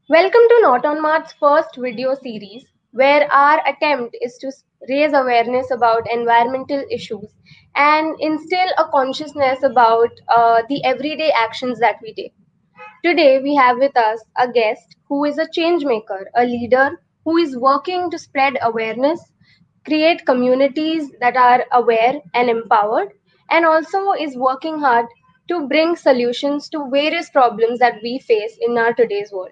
Welcome to Not on Mark's first video series, where our attempt is to raise awareness about environmental issues and instill a consciousness about the everyday actions that we take. Today, we have with us a guest who is a change maker, a leader who is working to spread awareness, create communities that are aware and empowered, and also is working hard to bring solutions to various problems that we face in our today's world.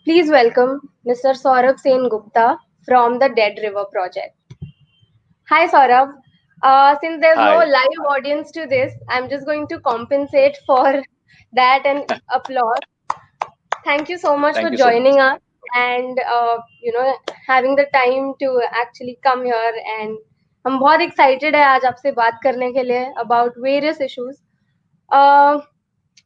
Please welcome Mr. Saurabh Sen Gupta from the Dead River Project. Hi, Saurabh. Since there's no Hi, live audience to this, I'm just going to compensate for that and applause. Thank you so much for thank you so much. joining us and having the time to actually come here. And हम बहुत excited है आज आपसे बात करने के लिए about various issues. Uh,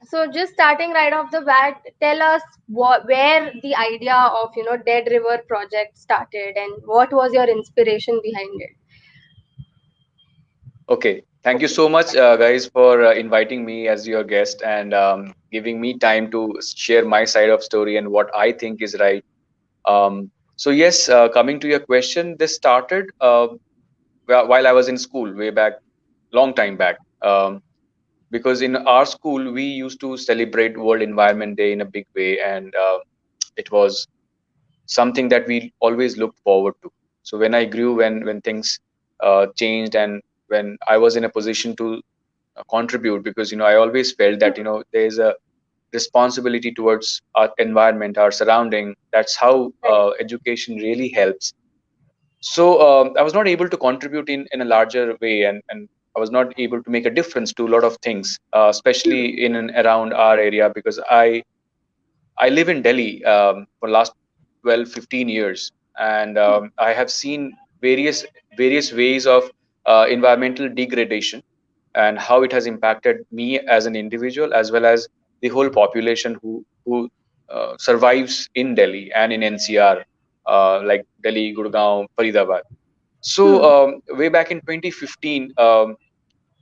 so just starting right off the bat, tell us where the idea of Dead River project started and what was your inspiration behind it. Okay, thank you so much, guys, for inviting me as your guest and giving me time to share my side of story and what I think is right. So yes, coming to your question, this started while I was in school, way back, long time back. Because in our school we used to celebrate World Environment Day in a big way, and it was something that we always looked forward to. So when I grew, when things changed, and when I was in a position to contribute, because I always felt that there is a responsibility towards our environment, our surrounding. That's how Right. education really helps. So I was not able to contribute in a larger way, and I was not able to make a difference to a lot of things, especially in and around our area, because I live in Delhi for last 12, 15 years, and I have seen various ways of environmental degradation and how it has impacted me as an individual, as well as the whole population who survives in Delhi and in NCR, like Delhi, Gurgaon, Faridabad. So Hmm. way back in 2015,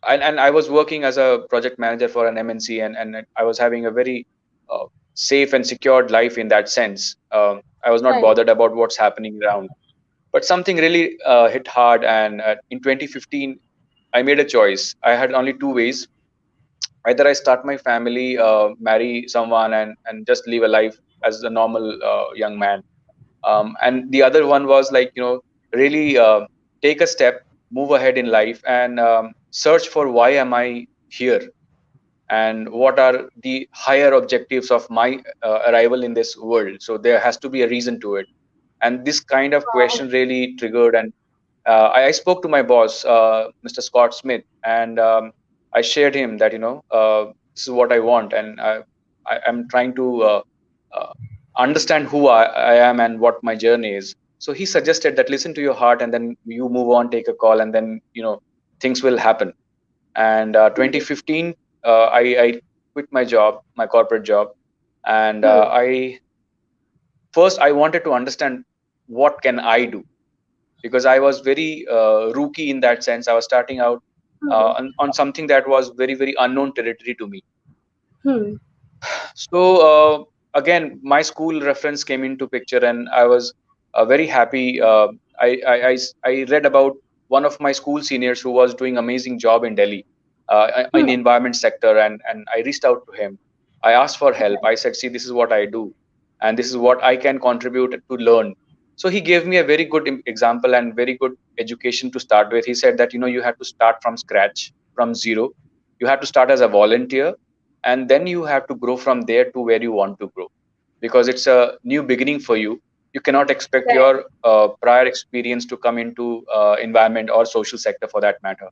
and I was working as a project manager for an MNC, and I was having a very safe and secured life in that sense. I was not Right. bothered about what's happening around. But something really hit hard, and in 2015, I made a choice. I had only two ways: either I start my family, marry someone, and just live a life as a normal young man, and the other one was like really take a step, move ahead in life, and search for why am I here, and what are the higher objectives of my arrival in this world. So there has to be a reason to it, and this kind of Wow. question really triggered. And I spoke to my boss, Mr. Scott Smith, and I shared him that this is what I want, and I'm trying to uh, understand who I am and what my journey is. So he suggested that listen to your heart, and then you move on, take a call, and then things will happen. And 2015, I quit my job, my corporate job, and Hmm. I first I wanted to understand what can I do, because I was very rookie in that sense. I was starting out Hmm. on something that was very unknown territory to me. Hmm. So again, my school reference came into picture, and I was very happy. I read about one of my school seniors who was doing amazing job in Delhi in Hmm. environment sector, and I reached out to him. I asked for help. I said, see, this is what I do, and this is what I can contribute to learn. So he gave me a very good example and very good education to start with. He said that you have to start from scratch, from zero. You have to start as a volunteer, and then you have to grow from there to where you want to grow, because it's a new beginning for you. You cannot expect Right. your prior experience to come into environment or social sector for that matter.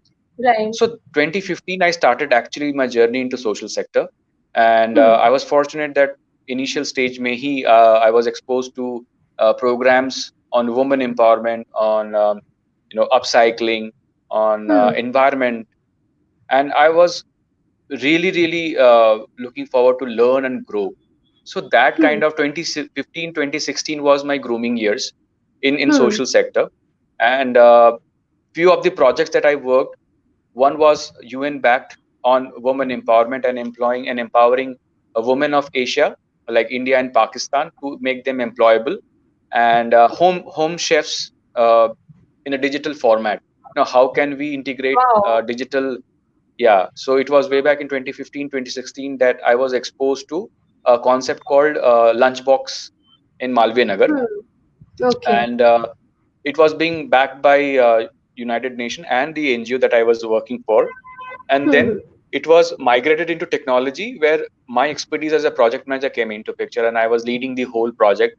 Right. So 2015 I started actually my journey into social sector, and Hmm. I was fortunate that initial stage may he I was exposed to programs on women empowerment, on upcycling, on Hmm. environment, and I was really looking forward to learn and grow. So that Hmm. kind of 2015 2016 was my grooming years in Hmm. social sector. And few of the projects that I worked, one was UN backed, on women empowerment and employing and empowering a women of Asia. like India and Pakistan, to make them employable, and home chefs in a digital format. Now, how can we integrate Wow. digital? Yeah, so it was way back in 2015, 2016 that I was exposed to a concept called Lunchbox in Malviya Nagar, Hmm. Okay. and it was being backed by United Nation and the NGO that I was working for. And Hmm. then it was migrated into technology, where my expertise as a project manager came into picture, and I was leading the whole project,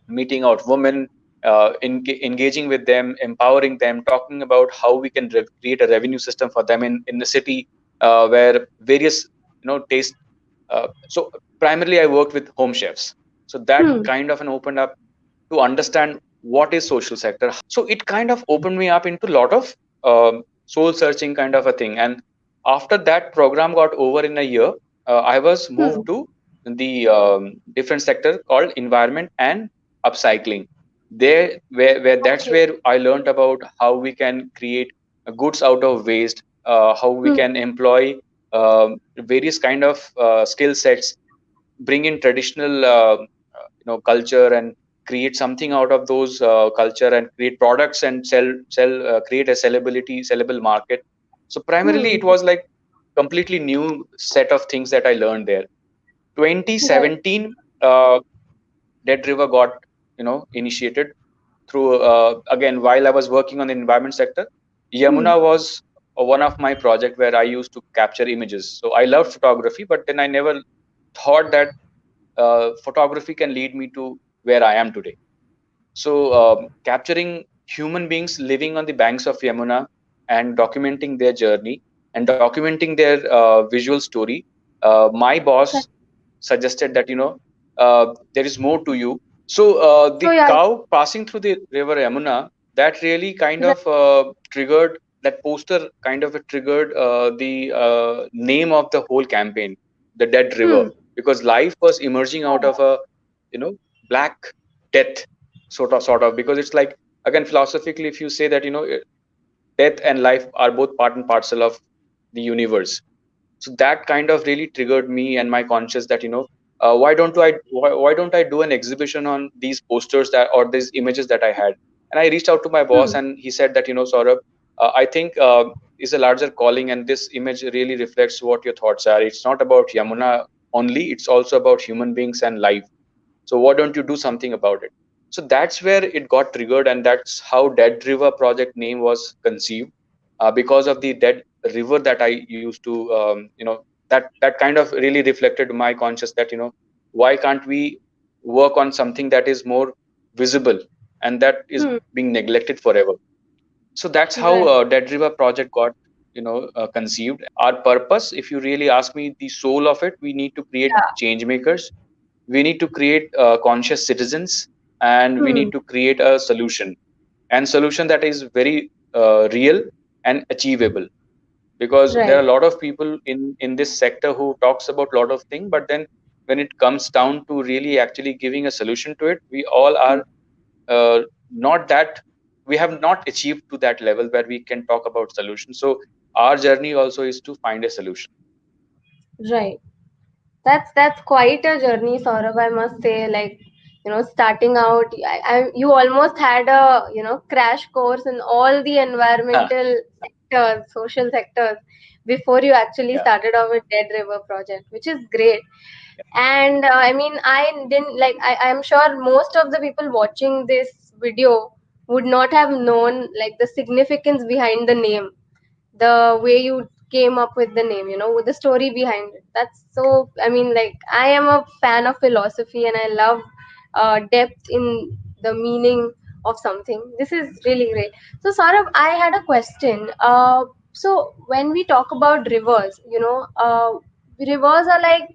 meeting out women, engaging with them, empowering them, talking about how we can create a revenue system for them in the city, where various taste. So primarily, I worked with home chefs. So that Hmm. kind of an opened up to understand what is social sector. So it kind of opened me up into a lot of soul searching kind of a thing. And after that program got over in a year, I was moved Hmm. to the different sector called environment and upcycling. There, where that's Okay. where I learned about how we can create goods out of waste, how we Hmm. can employ various kind of skill sets, bring in traditional culture, and create something out of those culture, and create products and sell create a sellable market. So primarily Hmm. it was like completely new set of things that I learned there. Right. 2017, Dead River got initiated through, again, while I was working on the environment sector. Hmm. Yamuna was one of my project where I used to capture images. So I loved photography, but then I never thought that photography can lead me to where I am today. So, capturing human beings living on the banks of Yamuna and documenting their journey and documenting their visual story, my boss suggested that there is more to you. So, So the yeah. cow passing through the river Yamuna, that really kind Right. of triggered, that poster kind of triggered the name of the whole campaign, the Dead River, Hmm. because life was emerging out of a you know black death, sort of, because it's like, again, philosophically, if you say that death and life are both part and parcel of the universe. So that kind of really triggered me and my conscience that why don't I do an exhibition on these posters that, or these images that I had. And I reached out to my boss, Hmm. and he said that, Saurabh, I think is a larger calling, and this image really reflects what your thoughts are. It's not about Yamuna only, it's also about human beings and life. So why don't you do something about it? So that's where it got triggered, and that's how Dead River project name was conceived, because of the dead river that I used to, that kind of really reflected my conscious that, why can't we work on something that is more visible and that is Hmm. being neglected forever. So that's how Right. Dead River project got conceived. Our purpose, if you really ask me, the soul of it, we need to create Yeah. change makers, we need to create conscious citizens, and we Hmm. need to create a solution, and solution that is very real and achievable, because there are Right. a lot of people in this sector who talks about a lot of things, but then when it comes down to really actually giving a solution to it, we all Hmm. are not that, we have not achieved to that level where we can talk about solutions. So our journey also is to find a solution. Right. That's quite a journey, Saurabh, I must say. Like, starting out, you almost had a crash course in all the environmental sectors, social sectors, before you actually Yeah, started off with Dead River project, which is great. And I mean, I didn't like. I'm sure most of the people watching this video would not have known like the significance behind the name, the way you came up with the name, with the story behind it. That's so, I mean, like, I am a fan of philosophy and I love depth in the meaning of something. This is really great. So, Saurabh, I had a question. So, when we talk about rivers, rivers are like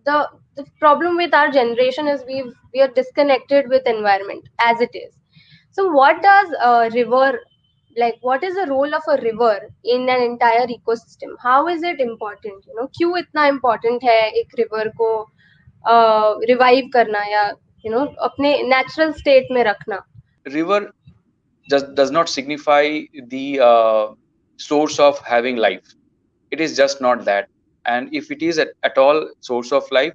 the the problem with our generation is we are disconnected with environment as it is. So what does a river, like what is the role of a river in an entire ecosystem? How is it important? क्यों इतना important है एक river को revive करना या अपने natural state में रखना? river does not signify the source of having life. It is just not that. And if it is at all source of life,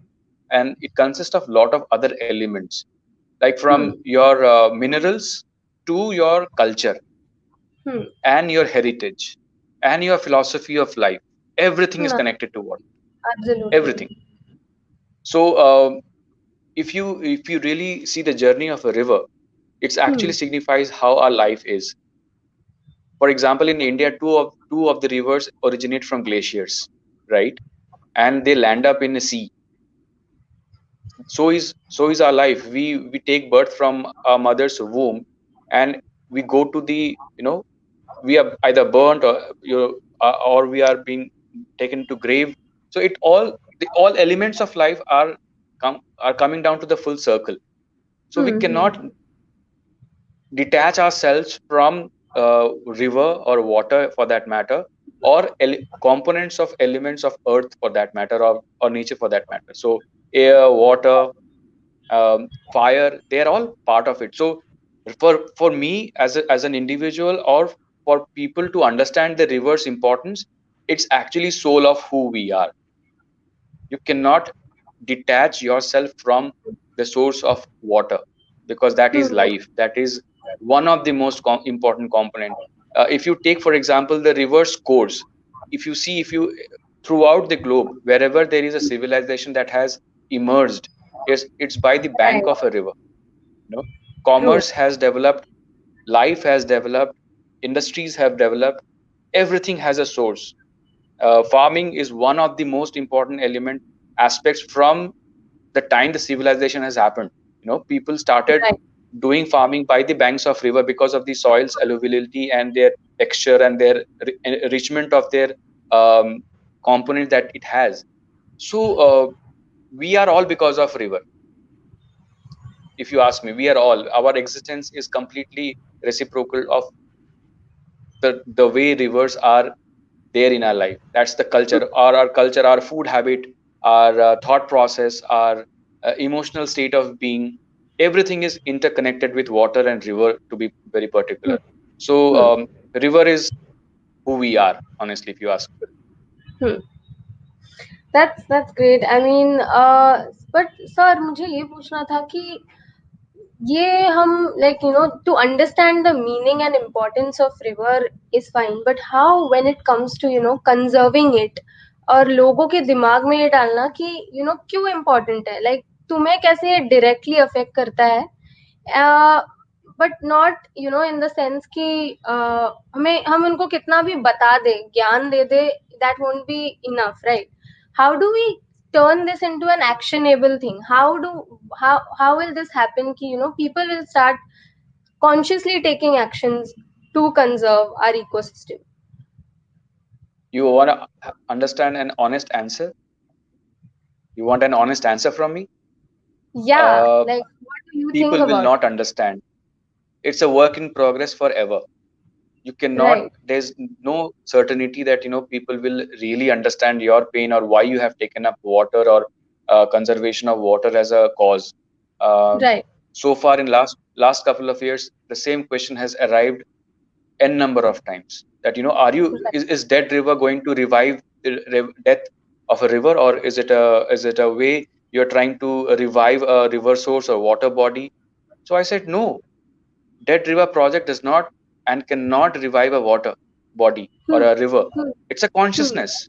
and it consists of lot of other elements, like from Hmm. your minerals to your culture Hmm. and your heritage and your philosophy of life. Everything is Hmm. connected to water. Absolutely. Everything. So if you really see the journey of a river, it actually Hmm. signifies how our life is. For example, in India, two of the rivers originate from glaciers, right? And they land up in the sea. So is our life. We take birth from our mother's womb, and we go to the, we are either burnt, or or we are being taken to grave. So the all elements of life are coming down to the full circle. So we Hmm. Hmm. cannot detach ourselves from river or water for that matter, or components of elements of earth for that matter, or nature for that matter. So air, water, fire, they're all part of it. So for me as an individual, or for people to understand the river's importance, it's actually soul of who we are. You cannot detach yourself from the source of water, because that is Hmm. life. That is one of the most important component. If you take for example the river's course, if you throughout the globe, wherever there is a civilization that has emerged, it's by the bank Right. of a river. you know True. Commerce has developed, life has developed, industries have developed, everything has a source. Farming is one of the most important element aspects from the time the civilization has happened. People started Right. doing farming by the banks of river because of the soil's alluviality and their texture and their enrichment of their um, component that it has. So we are all because of river. If you ask me, we are all, our existence is completely reciprocal of the way rivers are there in our life. That's the culture, our culture, our food habit, our thought process, our emotional state of being. Everything is interconnected with water and river, to be very Hmm. particular. So Hmm. river is who we are, honestly, if you ask. Hmm. That's great. I mean, but sir, मुझे ये पूछना था कि ये हम like to understand the meaning and importance of river is fine, but how when it comes to conserving it और लोगों के दिमाग में ये डालना कि क्यों important है, like तुम्हें कैसे ये directly affect करता है, but not in the sense कि हमें हम उनको कितना भी बता दे, ज्ञान दे दे, that won't be enough, right? How do we turn this into an actionable thing? How will this happen ki people will start consciously taking actions to conserve our ecosystem? You want to understand an honest answer? You want an honest answer from me? Yeah, uh, like what do you think People will about not understand. It's a work in progress forever. You it? cannot, Right. there's no certainty that people will really understand your pain, or why you have taken up water, or conservation of water as a cause. um, Right. so far in last couple of years, the same question has arrived n number of times, that are you, Right. is dead river going to revive the death of a river, or is it a way you're trying to revive a river source or water body? So I said no. Dead River Project does not and cannot revive a water body or Hmm. a river. Hmm. It's a Hmm. consciousness,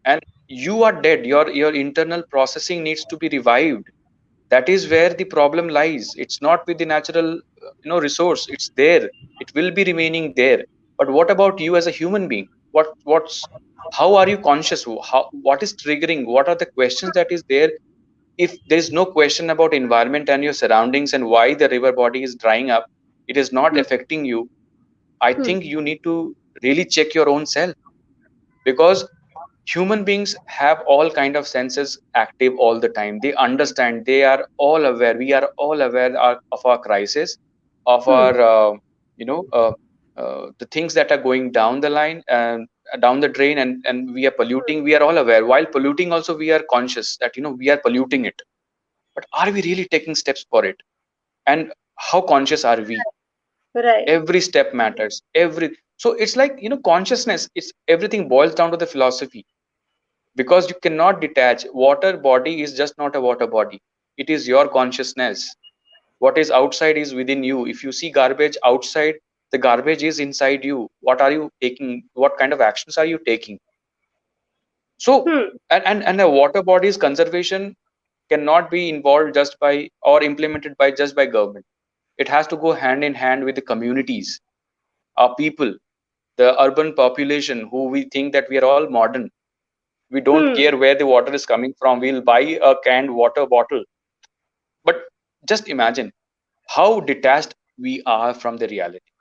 and you are dead. Your internal processing needs to be revived. That is where the problem lies. It's not with the natural, resource. It's there. It will be remaining there. But what about you as a human being? What's How are you conscious? What is triggering? What are the questions that is there? If there is no question about environment and your surroundings and why the river body is drying up, it is not Hmm. affecting you. I Hmm. think you need to really check your own self, because human beings have all kind of senses active all the time. They understand, they are all aware, we are all aware of our crisis, of Hmm. our you know uh, the things that are going down the line and down the drain, and we are polluting. We are all aware. While polluting also, we are conscious that we are polluting it. But are we really taking steps for it? And how conscious are we? Right. Every step matters. So it's like, consciousness, it's everything boils down to the philosophy. because you cannot detach. Water body is just not a water body. It is your consciousness. What is outside is within you. If you see garbage outside, the garbage is inside you. What are you taking? What kind of actions are you taking? So, Hmm. and a water body's conservation cannot be involved just by or implemented by just by government. It has to go hand in hand with the communities, our people, the urban population, who we think that we are all modern. We don't Hmm. care where the water is coming from. We'll buy a canned water bottle. But just imagine how detached we are from the reality,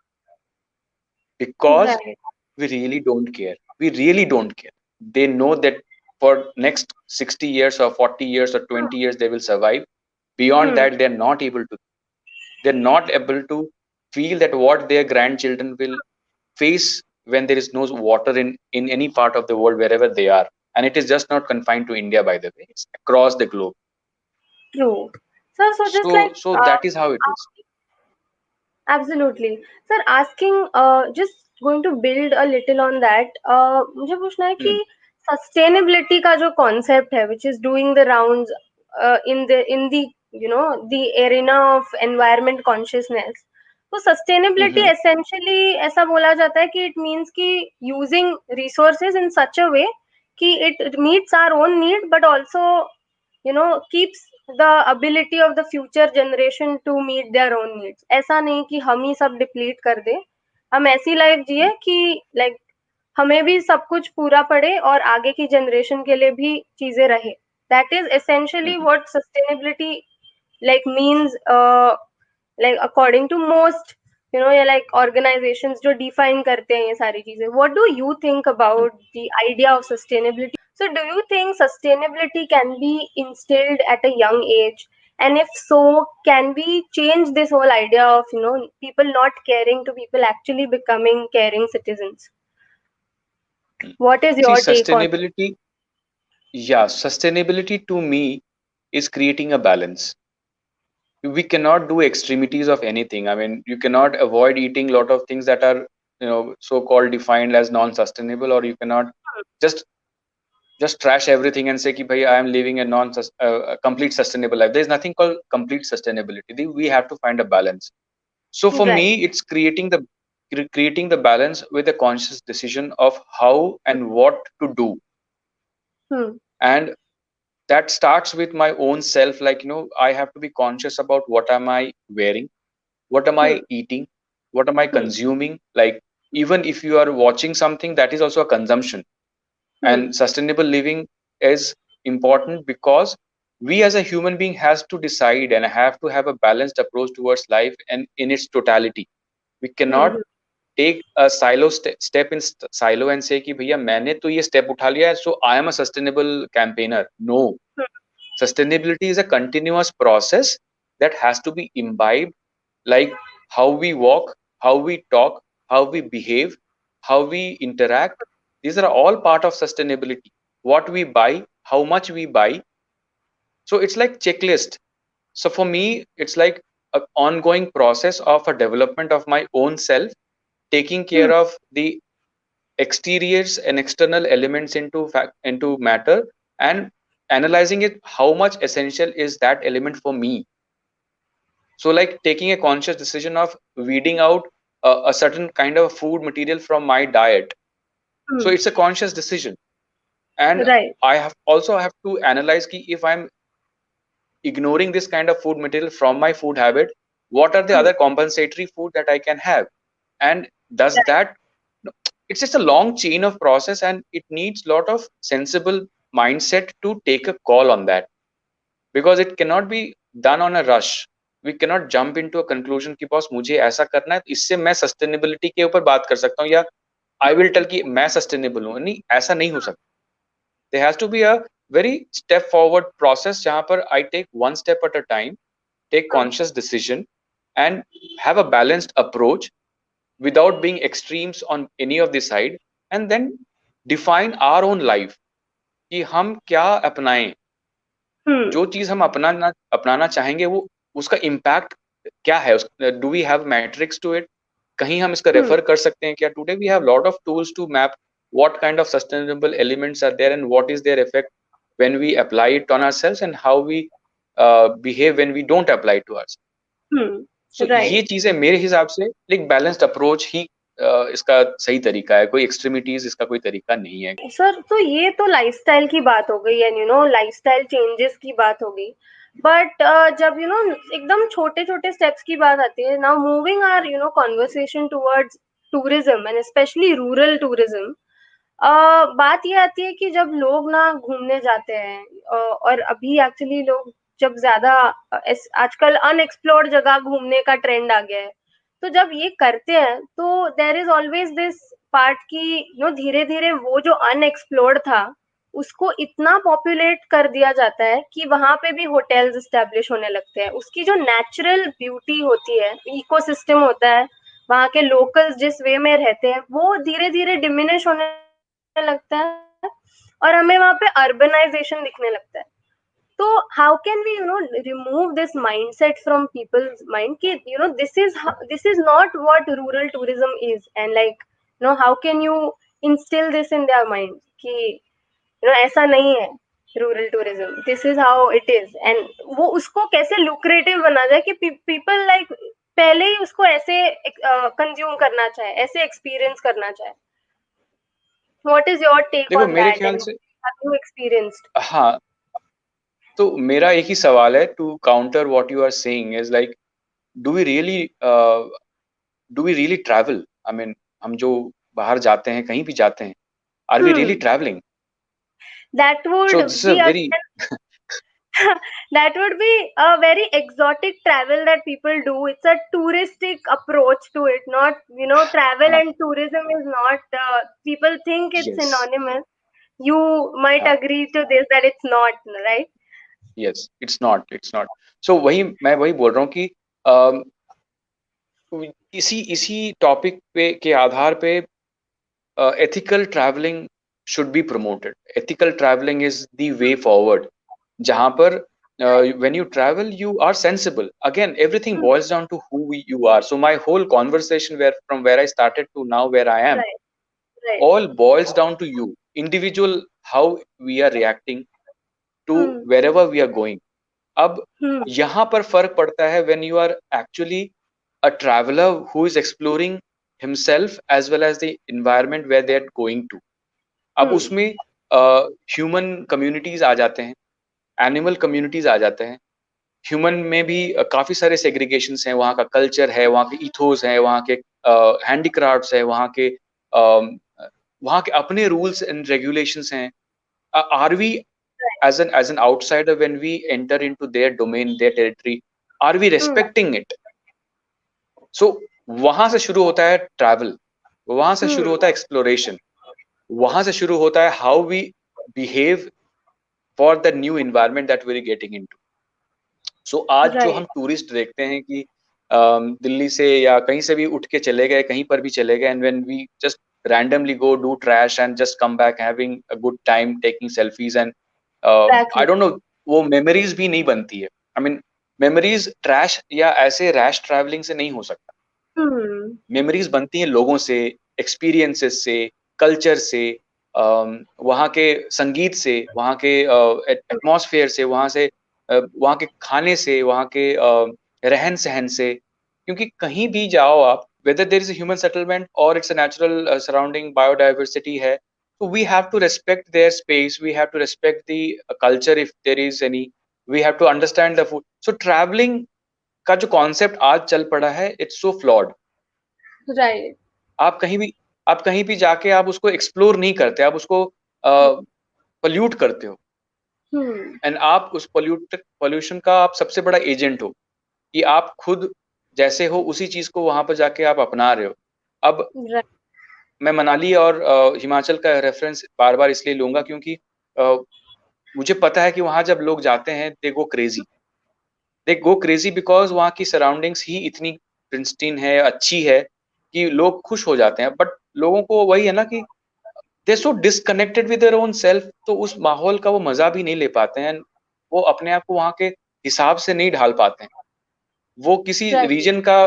because Right. we really don't care. We really don't care. They know that for next 60 years or 40 years or 20 years they will survive. Beyond Hmm. that, they're not able to. They're not able to feel that what their grandchildren will face when there is no water in any part of the world wherever they are. And it is just not confined to India, by the way. It's across the globe. True. So just like So that is how it is. absolutely. Sir, asking, just going to build a little on that. मुझे पूछना है कि Hmm. sustainability का जो concept है, which is doing the rounds in the the arena of environment consciousness. तो sustainability Mm-hmm. essentially ऐसा बोला जाता है कि it means कि using resources in such a way कि it meets our own need, but also keeps the ability of the future generation to meet their own needs. ऐसा नहीं कि हम ही सब डिप्लीट कर दे, हम ऐसी लाइफ जिए कि लाइक हमें भी सब कुछ पूरा पड़े और आगे की जनरेशन के लिए भी चीजें रहे. That is essentially Mm-hmm. What sustainability like means like according to most या like organizations जो define करते हैं ये सारी चीजें. What do you think Mm-hmm. about the idea of sustainability? So do you think sustainability can be instilled at a young age? And if so, can we change this whole idea of people not caring to people actually becoming caring citizens? What is See, your take on? sustainability, yeah, sustainability to me is creating a balance. We cannot do extremities of anything. I mean, you cannot avoid eating a lot of things that are, so called defined as non-sustainable, or you cannot just just trash everything and say ki bhai I am living a non a complete sustainable life. There is nothing called complete sustainability. We have to find a balance. So for me, Right. it's creating the balance with a conscious decision of how and what to do. Hmm. And that starts with my own self. Like, I have to be conscious about what am I wearing, what am I Hmm. eating, what am I Hmm. consuming. Like, even if you are watching something, that is also a consumption. Hmm. And sustainable living is important because we as a human being has to decide and have to have a balanced approach towards life and in its totality. We Hmm. cannot take a step in silo and say कि भैया मैंने तो ये step उठा लिया है, so I am a sustainable campaigner. No, Hmm. sustainability is a continuous process that has to be imbibed, like how we walk, how we talk, how we behave, how we interact. These are all part of sustainability. What we buy, how much we buy. So it's like checklist. So for me, it's like an ongoing process of a development of my own self, taking Hmm. care of the exteriors and external elements into into matter, and analyzing it how much essential is that element for me. So like taking a conscious decision of weeding out a certain kind of food material from my diet. So Hmm. it's a conscious decision. And Right. I have also have to analyze ki if I'm ignoring this kind of food material from my food habit, what are the Hmm. other compensatory food that I can have? And does Right. that, it's just a long chain of process, and it needs a lot of sensible mindset to take a call on that, because it cannot be done on a rush. We cannot jump into a conclusion कि boss मुझे ऐसा करना है तो इससे मैं sustainability के ऊपर बात कर सकता हूँ, या आई विल टेल कि मैं सस्टेनेबल हूँ. नहीं, ऐसा नहीं हो सकता. There has to be a very step forward process जहाँ पर I take one step at a time, take Hmm. conscious decision, and have a balanced approach without being extremes on any of the side, and then define our own life कि हम क्या अपनाएं. Hmm. जो चीज हम अपनाना अपनाना चाहेंगे वो उसका इम्पैक्ट क्या है. Do we have matrix to it? कहीं हम इसका Hmm. रेफर कर सकते हैं क्या? Today we have lot of tools to map what kind of sustainable elements are there and what is their effect when we apply it on ourselves and how we behave when we don't apply it to ourselves. Hmm. सो ये Right. चीजें मेरे हिसाब से एक balanced approach ही इसका सही तरीका है, कोई एक्सट्रीमिटीज इसका कोई तरीका नहीं है। सर तो ये तो लाइफस्टाइल की बात हो गई एंड लाइफस्टाइल चेंजेस की बात हो गई, बट जब एकदम छोटे छोटे स्टेप्स की बात आती है, now moving our conversation towards tourism and specially rural tourism, बात ये आती है कि जब लोग ना घूमने जाते हैं, और अभी एक्चुअली लोग जब ज्यादा आजकल अनएक्सप्लोर्ड जगह घूमने का ट्रेंड आ गया है, तो जब ये करते हैं तो there is always this part की धीरे धीरे वो जो अनएक्सप्लोर्ड था उसको इतना पॉपुलेट कर दिया जाता है कि वहां पे भी होटल्स स्टैब्लिश होने लगते हैं, उसकी जो नेचुरल ब्यूटी होती है, इकोसिस्टम होता है, वहां के लोकल्स जिस वे में रहते हैं वो धीरे धीरे डिमिनिश होने लगता है और हमें वहां पे अर्बनाइजेशन दिखने लगता है। तो how can we remove this mindset from people's mind कि this is not what rural tourism is, and like how can you instil this in their mind कि ऐसा नहीं है rural tourism, this is how it is, and वो उसको कैसे lucrative बना जाए कि पीपल लाइक पहले ही उसको ऐसे कंज्यूम करना चाहे, ऐसे एक्सपीरियंस करना चाहे। What is your take देखो on मेरे that, ख्याल and से, have you experienced? हाँ, तो मेरा एक ही सवाल है to counter what you are saying is like, do we really do we really travel? I mean, हम जो बाहर जाते हैं, कहीं भी जाते हैं, are we really Hmm. Travelling? That so would this is be a a very that would be a very exotic travel that people do. It's a touristic approach to it, not travel हाँ, and tourism is not. People think it's yes, synonymous. You might हाँ, agree to this that it's not, right? Yes, it's not, it's not. So वही मैं वही बोल रहा हूँ कि अम, इसी इसी टॉपिक पे के आधार पे ethical traveling should be promoted. Ethical traveling is the way forward. जहाँ पर when you travel, you are sensible. Again, everything Hmm. boils down to you are. So my whole conversation, where from where I started to now where I am, Right, right. all boils down to you, individual, how we are reacting to Hmm. wherever we are going. अब Hmm. यहाँ पर फर्क पड़ता है when you are actually a traveler who is exploring himself as well as the environment where they are going to. अब Hmm. उसमें human communities आ जाते हैं, एनिमल कम्युनिटीज आ जाते हैं। ह्यूमन में भी काफी सारे सेग्रीगेशंस हैं, वहाँ का कल्चर है, वहाँ के इथोस है, वहाँ के हैंडीक्राफ्ट्स है, वहाँ के अपने रूल्स एंड रेगुलेशंस हैं। Are we as an outsider, when we enter into their domain, their territory, are we Hmm. respecting it? So वहां से शुरू होता है ट्रैवल, वहां से शुरू Hmm. होता है एक्सप्लोरेशन, वहां से शुरू होता है how we behave for the new environment that we are getting into. So आज जो हम Right. टूरिस्ट देखते हैं कि दिल्ली से या कहीं से भी उठ के चले गए, कहीं पर भी चले गए, and when we just randomly go do trash and just come back having a good time taking selfies and I Exactly. don't know, वो मेमोरीज भी नहीं बनती है। आई मीन, मेमोरीज ट्रैश या ऐसे रैश ट्रैवलिंग से नहीं हो सकता। Hmm. मेमोरीज बनती हैं लोगों से, एक्सपीरियंसेस से, कल्चर से, वहाँ के संगीत से, वहाँ के एटमॉस्फेयर से, वहाँ के खाने से, वहाँ के रहन सहन से। क्योंकि कहीं भी जाओ आप, whether there is a human settlement or it's a natural surrounding biodiversity है, so we have to respect their space, we have to respect the culture if there is any, we have to understand the food. So traveling का जो concept आज चल पड़ा है, it's so flawed. Right. आप कहीं भी आप कहीं भी जाके आप उसको एक्सप्लोर नहीं करते, आप उसको पल्यूट करते हो, Hmm. एंड आप उस पॉल्यूशन का आप सबसे बड़ा एजेंट हो कि आप खुद जैसे हो उसी चीज को वहां पर जाके आप अपना रहे हो। अब Right. मैं मनाली और हिमाचल का रेफरेंस बार बार इसलिए लूंगा क्योंकि अ, मुझे पता है कि वहां जब लोग जाते हैं दे गो क्रेजी बिकॉज वहाँ की सराउंडिंग्स ही इतनी प्रिंस्टीन है, अच्छी है कि लोग खुश हो जाते हैं। बट लोगों को वही है ना कि they so disconnected with their own self, तो उस माहौल का वो मजा भी नहीं ले पाते हैं। वो अपने आप को वहाँ के हिसाब से नहीं ढाल पाते हैं, वो किसी Exactly. रीजन का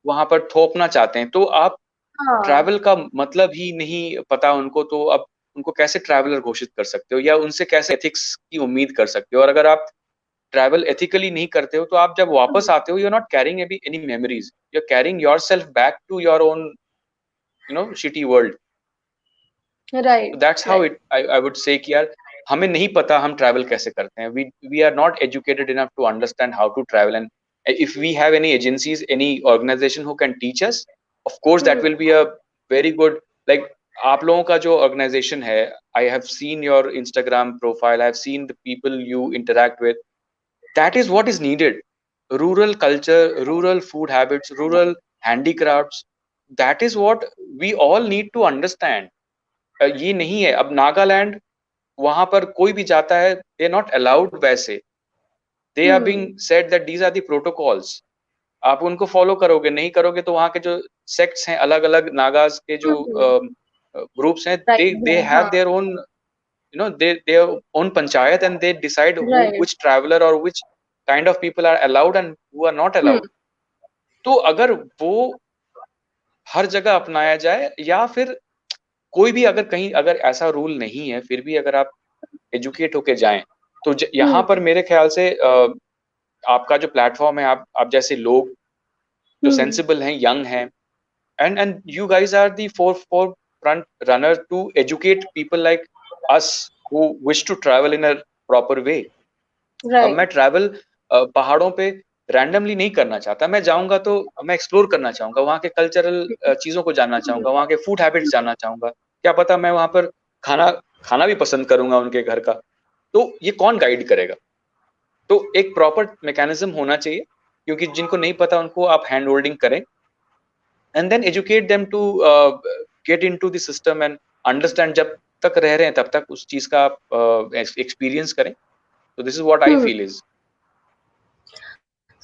वहां पर थोपना चाहते हैं। तो आप हाँ। ट्रैवल का मतलब ही नहीं पता उनको, तो अब उनको कैसे ट्रैवलर घोषित कर सकते हो, या उनसे कैसे एथिक्स की उम्मीद कर सकते हो? और अगर आप ट्रैवल एथिकली नहीं करते हो, तो आप जब वापस आते हो, you are not carrying any memories, you are carrying yourself back to your own shitty world. Right, that's how right. It, I would say कि यार हमें नहीं पता हम ट्रैवल कैसे करते हैं, we are not educated enough to understand how to travel. And if we have any agencies, any organization who can teach us, of course that will be a very good, like आप लोगों का जो organization है, I have seen your Instagram profile, I have seen the people you interact with, that is what is needed. Rural culture, rural food habits, rural handicrafts, that is what we all need to understand. ये नहीं है अब नागालैंड, वहां पर कोई भी जाता है, दे आर नॉट अलाउड वैसे, they are being hmm, said that these are the protocols, आप उनको फॉलो करोगे, नहीं करोगे तो वहां के जो सेक्ट्स हैं, अलग अलग नागाज के जो हम्म। ग्रुप्स हैं, राइट दे है, हैव हाँ। Their own, their own panchayat, and they decide who, right. which traveler or which kind of people are allowed and who are not hmm, allowed. तो अगर वो हर जगह अपनाया जाए, या फिर कोई भी अगर कहीं अगर ऐसा रूल नहीं है, फिर भी अगर आप एजुकेट होके जाएं, तो यहाँ हम्म, पर मेरे ख्याल से आपका जो प्लेटफॉर्म है, आप जैसे लोग जो हम्म। सेंसिबल हैं, यंग हैं, and you guys are the forefront runner to educate people like us who wish to travel in a proper way. अब मैं राइट। ट्रैवल पहाड़ों पे रैंडमली नहीं करना चाहता, मैं जाऊंगा तो मैं एक्सप्लोर करना चाहूंगा, वहाँ के कल्चरल चीजों को जानना चाहूंगा, वहाँ के फूड हैबिट्स जानना चाहूंगा, क्या पता मैं वहाँ पर खाना खाना भी पसंद करूंगा उनके घर का। तो ये कौन गाइड करेगा? तो एक प्रॉपर मैकेनिज्म होना चाहिए, क्योंकि जिनको नहीं पता उनको आप हैंड होल्डिंग करें, and then educate them to get into the system and understand, जब तक रह रहे हैं तब तक उस चीज का एक्सपीरियंस करें। तो this is what I hmm. Feel is.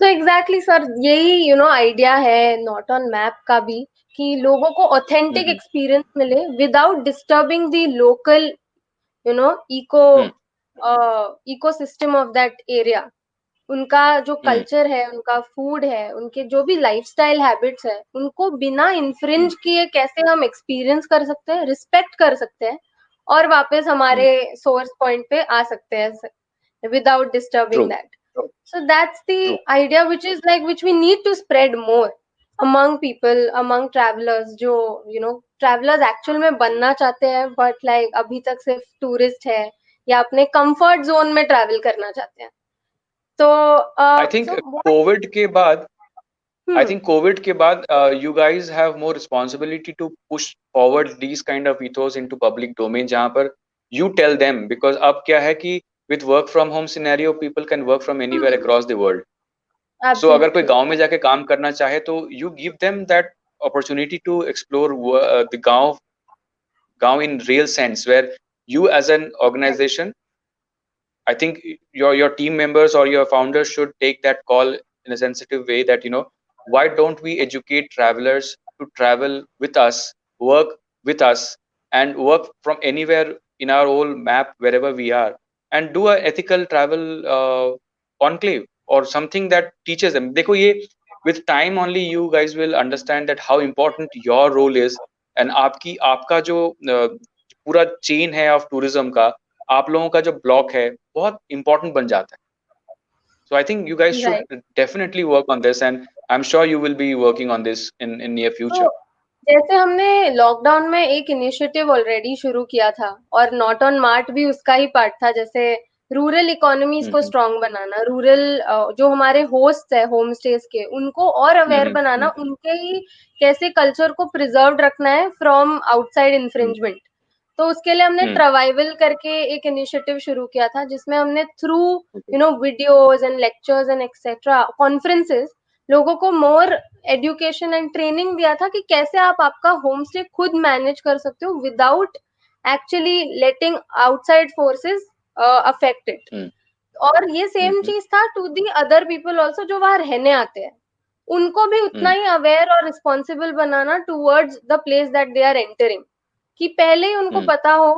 So exactly sir, यही आइडिया है नॉट ऑन मैप का भी, कि लोगों को ऑथेंटिक हम्म एक्सपीरियंस मिले without disturbing the local eco hmm ecosystem of that area. उनका जो हम्म कल्चर है, उनका फूड है, उनके जो भी लाइफस्टाइल हैबिट्स है, उनको बिना हम्म इन्फ्रिंज किए कैसे हम एक्सपीरियंस कर सकते हैं, रिस्पेक्ट कर सकते हैं, और वापस हम्म। हमारे सोर्स पॉइंट पे आ सकते हैं without true disturbing that. So that's true. the idea which is like which we need to spread more among people, among travelers, जो travelers actual में बनना चाहते हैं, but like अभी तक सिर्फ टूरिस्ट है या अपने कंफर्ट जोन में ट्रैवल करना चाहते हैं। तो I think so what? Covid के बाद, आई हम्म, थिंक कोविड के बाद you guys have more responsibility to push forward these kind of ethos into public domain, जहां पर यू टेल देम, बिकॉज अब क्या है कि with work from home scenario, people can work from anywhere hmm. Across the world. So अगर कोई absolutely. गांव में जाके काम करना चाहे, तो you give them that opportunity to explore the gaon in real sense, where you as an organization, I think your team members or your founders should take that call in a sensitive way, that why don't we educate travelers to travel with us, work with us, and work from anywhere in our whole map wherever we are, and do a ethical travel conclave or something that teaches them. देखो ये with time only you guys will understand that how important your role is, and आपकी आपका जो पूरा chain है of tourism का, आप लोगों का जो ब्लॉक है बहुत इंपॉर्टेंट बन जाता है। So I think you guys should right. Definitely work on this, and I am sure you will be working on this in near to future. जैसे हमने लॉकडाउन में एक इनिशिएटिव ऑलरेडी शुरू किया था, और नॉट ऑन मार्ट भी उसका ही पार्ट था, जैसे रूरल इकोनॉमीज को हम्म स्ट्रांग बनाना, रूरल जो हमारे होस्ट है होम स्टेज के, उनको और अवेयर हम्म बनाना, हम्म उनके ही कैसे कल्चर को प्रिजर्व रखना है फ्रॉम आउटसाइड हम्म इन्फ्रिंजमेंट। तो उसके लिए हमने हम्म। ट्रवाइवल करके एक इनिशिएटिव शुरू किया था, जिसमें हमने through Okay. Videos and lectures and etcetera conferences लोगों को मोर एजुकेशन एंड ट्रेनिंग दिया था कि कैसे आप आपका होम स्टे खुद मैनेज कर सकते हो without actually letting outside forces affect it. Hmm और ये सेम हम्म चीज था to the other people also जो वहां रहने आते हैं, उनको भी उतना हम्म ही अवेयर और रिस्पॉन्सिबल बनाना towards the place that they are entering, कि पहले ही उनको हम्म पता हो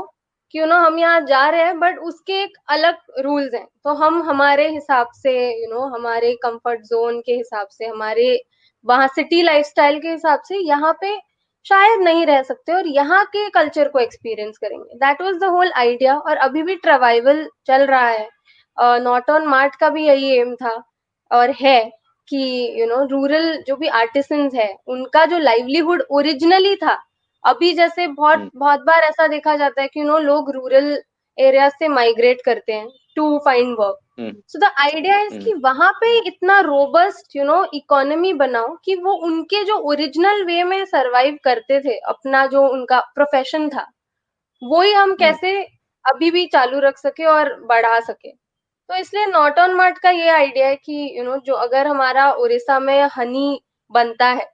कि हम यहाँ जा रहे हैं, बट उसके एक अलग रूल्स हैं, तो हम हमारे हिसाब से हमारे कंफर्ट जोन के हिसाब से, हमारे वहाँ सिटी लाइफस्टाइल के हिसाब से यहाँ पे शायद नहीं रह सकते और यहाँ के कल्चर को एक्सपीरियंस करेंगे। That was the whole idea और अभी भी ट्रवाइवल चल रहा है। नॉट ऑन मार्ट का भी यही एम था और है कि रूरल जो भी आर्टिसंस है उनका जो लाइवलीहुड ओरिजिनली था, अभी जैसे बहुत हम्म बहुत बार ऐसा देखा जाता है कि लोग रूरल एरिया से माइग्रेट करते हैं to find work. Hmm so the idea is hmm कि वहां पे इतना रोबस्ट इकोनॉमी बनाओ कि वो उनके जो ओरिजिनल वे में सरवाइव करते थे, अपना जो उनका प्रोफेशन था वो ही हम हम्म कैसे अभी भी चालू रख सके और बढ़ा सके। तो इसलिए नॉट ऑन मार्ट का ये आइडिया है कि जो अगर हमारा उड़ीसा में हनी बनता है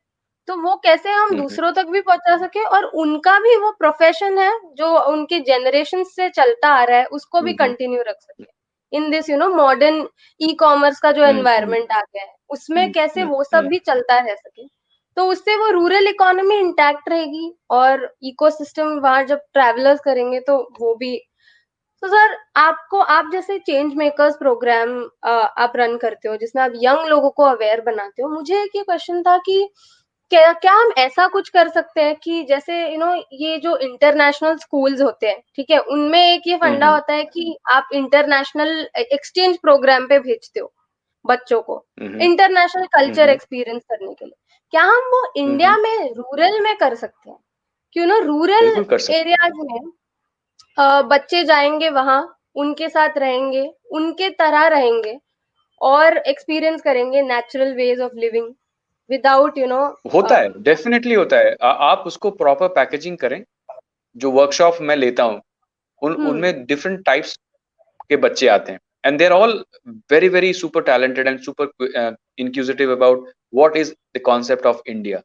तो वो कैसे हम हम्म दूसरों तक भी पहुंचा सके और उनका भी वो प्रोफेशन है जो उनके जनरेशन से चलता आ रहा है उसको भी हम्म कंटिन्यू रख सके in this modern e commerce का जो हम्म हम्म एनवायरनमेंट आ गया है उसमें कैसे वो सब हम्म भी चलता रह सके। तो उससे वो रूरल इकोनॉमी इंटैक्ट रहेगी और इकोसिस्टम वहां जब ट्रैवलर्स करेंगे तो वो भी। तो सर आपको आप जैसे चेंज मेकर्स प्रोग्राम आप रन करते हो जिसमें आप यंग लोगों को अवेयर बनाते हो, मुझे एक ये क्वेश्चन था कि क्या क्या हम ऐसा कुछ कर सकते हैं कि जैसे ये जो इंटरनेशनल स्कूल्स होते हैं, ठीक है, उनमें एक ये फंडा हम्म होता है कि आप इंटरनेशनल एक्सचेंज प्रोग्राम पे भेजते हो बच्चों को हम्म इंटरनेशनल कल्चर हम्म एक्सपीरियंस करने के लिए। क्या हम वो इंडिया हम्म में रूरल में कर सकते हैं कि रूरल बिल्कुल कर सकते एरियाज में बच्चे जाएंगे वहां, उनके साथ रहेंगे, उनके तरह रहेंगे और एक्सपीरियंस करेंगे natural ways of living without होता है, डेफिनेटली होता है। आप उसको प्रॉपर पैकेजिंग करें। जो वर्कशॉप मैं लेता हूँ हम्म उनमें डिफरेंट टाइप्स के बच्चे आते हैं, and they're all very very super talented and super inquisitive about what is the concept of India.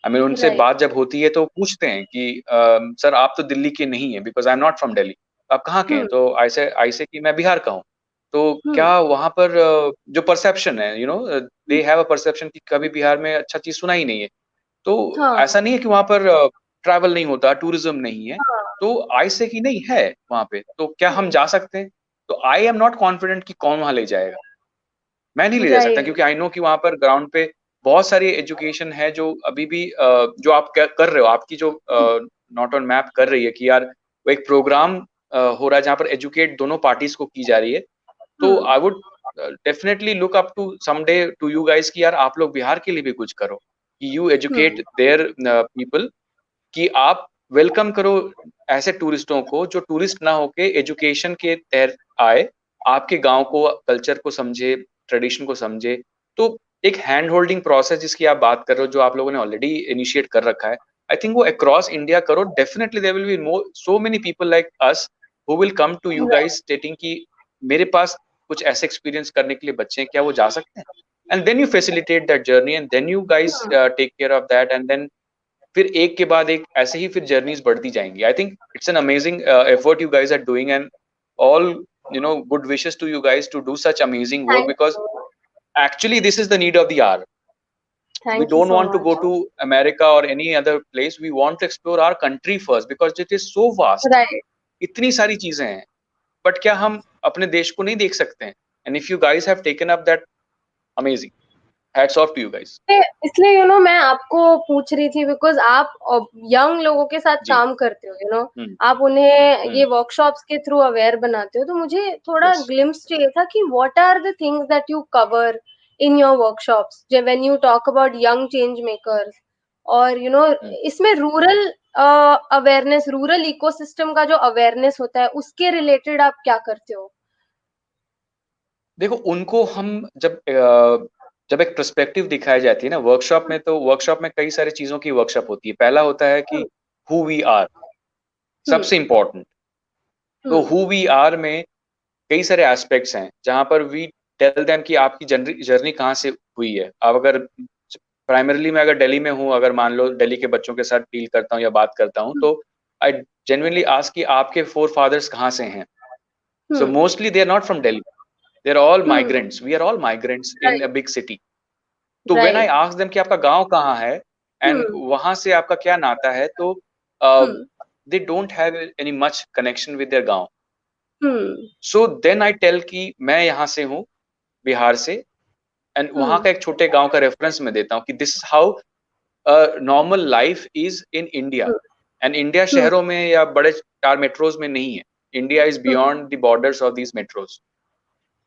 I mean उनसे राइट बात जब होती है तो पूछते हैं कि सर आप तो दिल्ली के नहीं है, because I am not from Delhi. आप कहाँ के हैं? हम्म तो ऐसे कि मैं बिहार का हूँ। तो हम्म क्या वहां पर जो परसेप्शन है, दे हैव अ परसेप्शन कि कभी बिहार में अच्छा चीज सुना ही नहीं है। तो हाँ ऐसा नहीं है कि वहां पर ट्रैवल नहीं होता, टूरिज्म नहीं है। हाँ तो आई से कि नहीं है वहां पे, तो क्या हम हम्म जा सकते हैं? तो आई एम नॉट कॉन्फिडेंट कि कौन वहां ले जाएगा। मैं नहीं ले जा सकता, राइट क्योंकि आई नो कि वहां पर ग्राउंड पे बहुत सारी एजुकेशन है जो अभी भी जो आप कर रहे हो, आपकी जो नॉट ऑन मैप कर रही है कि यार वो एक प्रोग्राम हो रहा है जहाँ पर एजुकेट दोनों पार्टीज को की जा रही है। तो hmm I would definitely look up to someday to you guys कि यार आप लोग बिहार के लिए भी कुछ करो, कि you educate hmm there people, कि आप वेलकम करो ऐसे टूरिस्टों को जो टूरिस्ट ना होके एजुकेशन के तहत आए, आपके गांव को, कल्चर को समझे, ट्रेडिशन को समझे। तो एक हैंड होल्डिंग प्रोसेस जिसकी आप बात कर रहे हो, जो आप लोगों ने ऑलरेडी इनिशिएट कर रखा है, आई थिंक वो अक्रॉस इंडिया करो। Definitely there will be more so many people like us who will come to you guys right stating कि मेरे पास कुछ ऐसे एक्सपीरियंस करने के लिए बच्चे हैं, क्या वो जा सकते हैं? And then you facilitate that journey and then you guys take care of that, and then फिर एक के बाद एक ऐसे ही फिर जर्नीज बढ़ती जाएंगी। I think it's an amazing effort you guys are doing, and all good wishes to you guys to do such amazing work, thank because you actually this is the need of the hour. We thank you don't so want to go much. to America or any other place. We want to explore our country first because it is so vast. Right इतनी सारी चीजें हैं, but क्या हम अपने देश को नहीं देख सकते हैं? And if you guys have taken up that, amazing, hats off to you guys. इसलिए मैं आपको पूछ रही थी बिकॉज आप यंग लोगों के साथ जी। काम करते हो, हम्म आप उन्हें हम्म ये वर्कशॉप्स के थ्रू अवेयर बनाते हो, तो मुझे थोड़ा यस। ग्लिम्स चाहिए था कि what are the things that you cover in your workshops when you talk about young change makers और इसमें रूरल अवेयरनेस, रूरल इकोसिस्टम का जो अवेयरनेस होता है उसके रिलेटेड आप क्या करते हो। देखो उनको हम जब एक पर्सपेक्टिव दिखाई जाती है ना वर्कशॉप में, तो वर्कशॉप में कई सारी चीजों की वर्कशॉप होती है। पहला होता है कि हम्म हु वी आर, हम्म सबसे इम्पोर्टेंट। तो हम्म हु वी आर में कई सारे एस्पेक्ट्स हैं जहां पर वी टेल देम कि आपकी जर्नी जर्नी कहाँ से हुई है। आप अगर प्राइमरली मैं अगर दिल्ली में हूँ, अगर मान लो दिल्ली के बच्चों के साथ डील करता हूँ या बात करता हूँ, तो आई जेन्युइनली आस्क कि आपके फोर फादर्स कहाँ से हैं। So hmm mostly they are not from Delhi, they are all hmm migrants, we are all migrants in a right big city. तो when I right ask them कि आपका गांव कहाँ है एंड हम्म वहां से आपका क्या नाता है, तो hmm they don't have any much connection with their gaon. Hmm so then I tell कि मैं यहाँ से हूँ, बिहार से, एंड वहां हम्म का एक छोटे गांव का रेफरेंस मैं देता हूँ कि this how normal life is in India, Hmm. And India Hmm. शहरों में या बड़े 4 मेट्रोज में नहीं है. India is Hmm. Beyond the borders of these metros.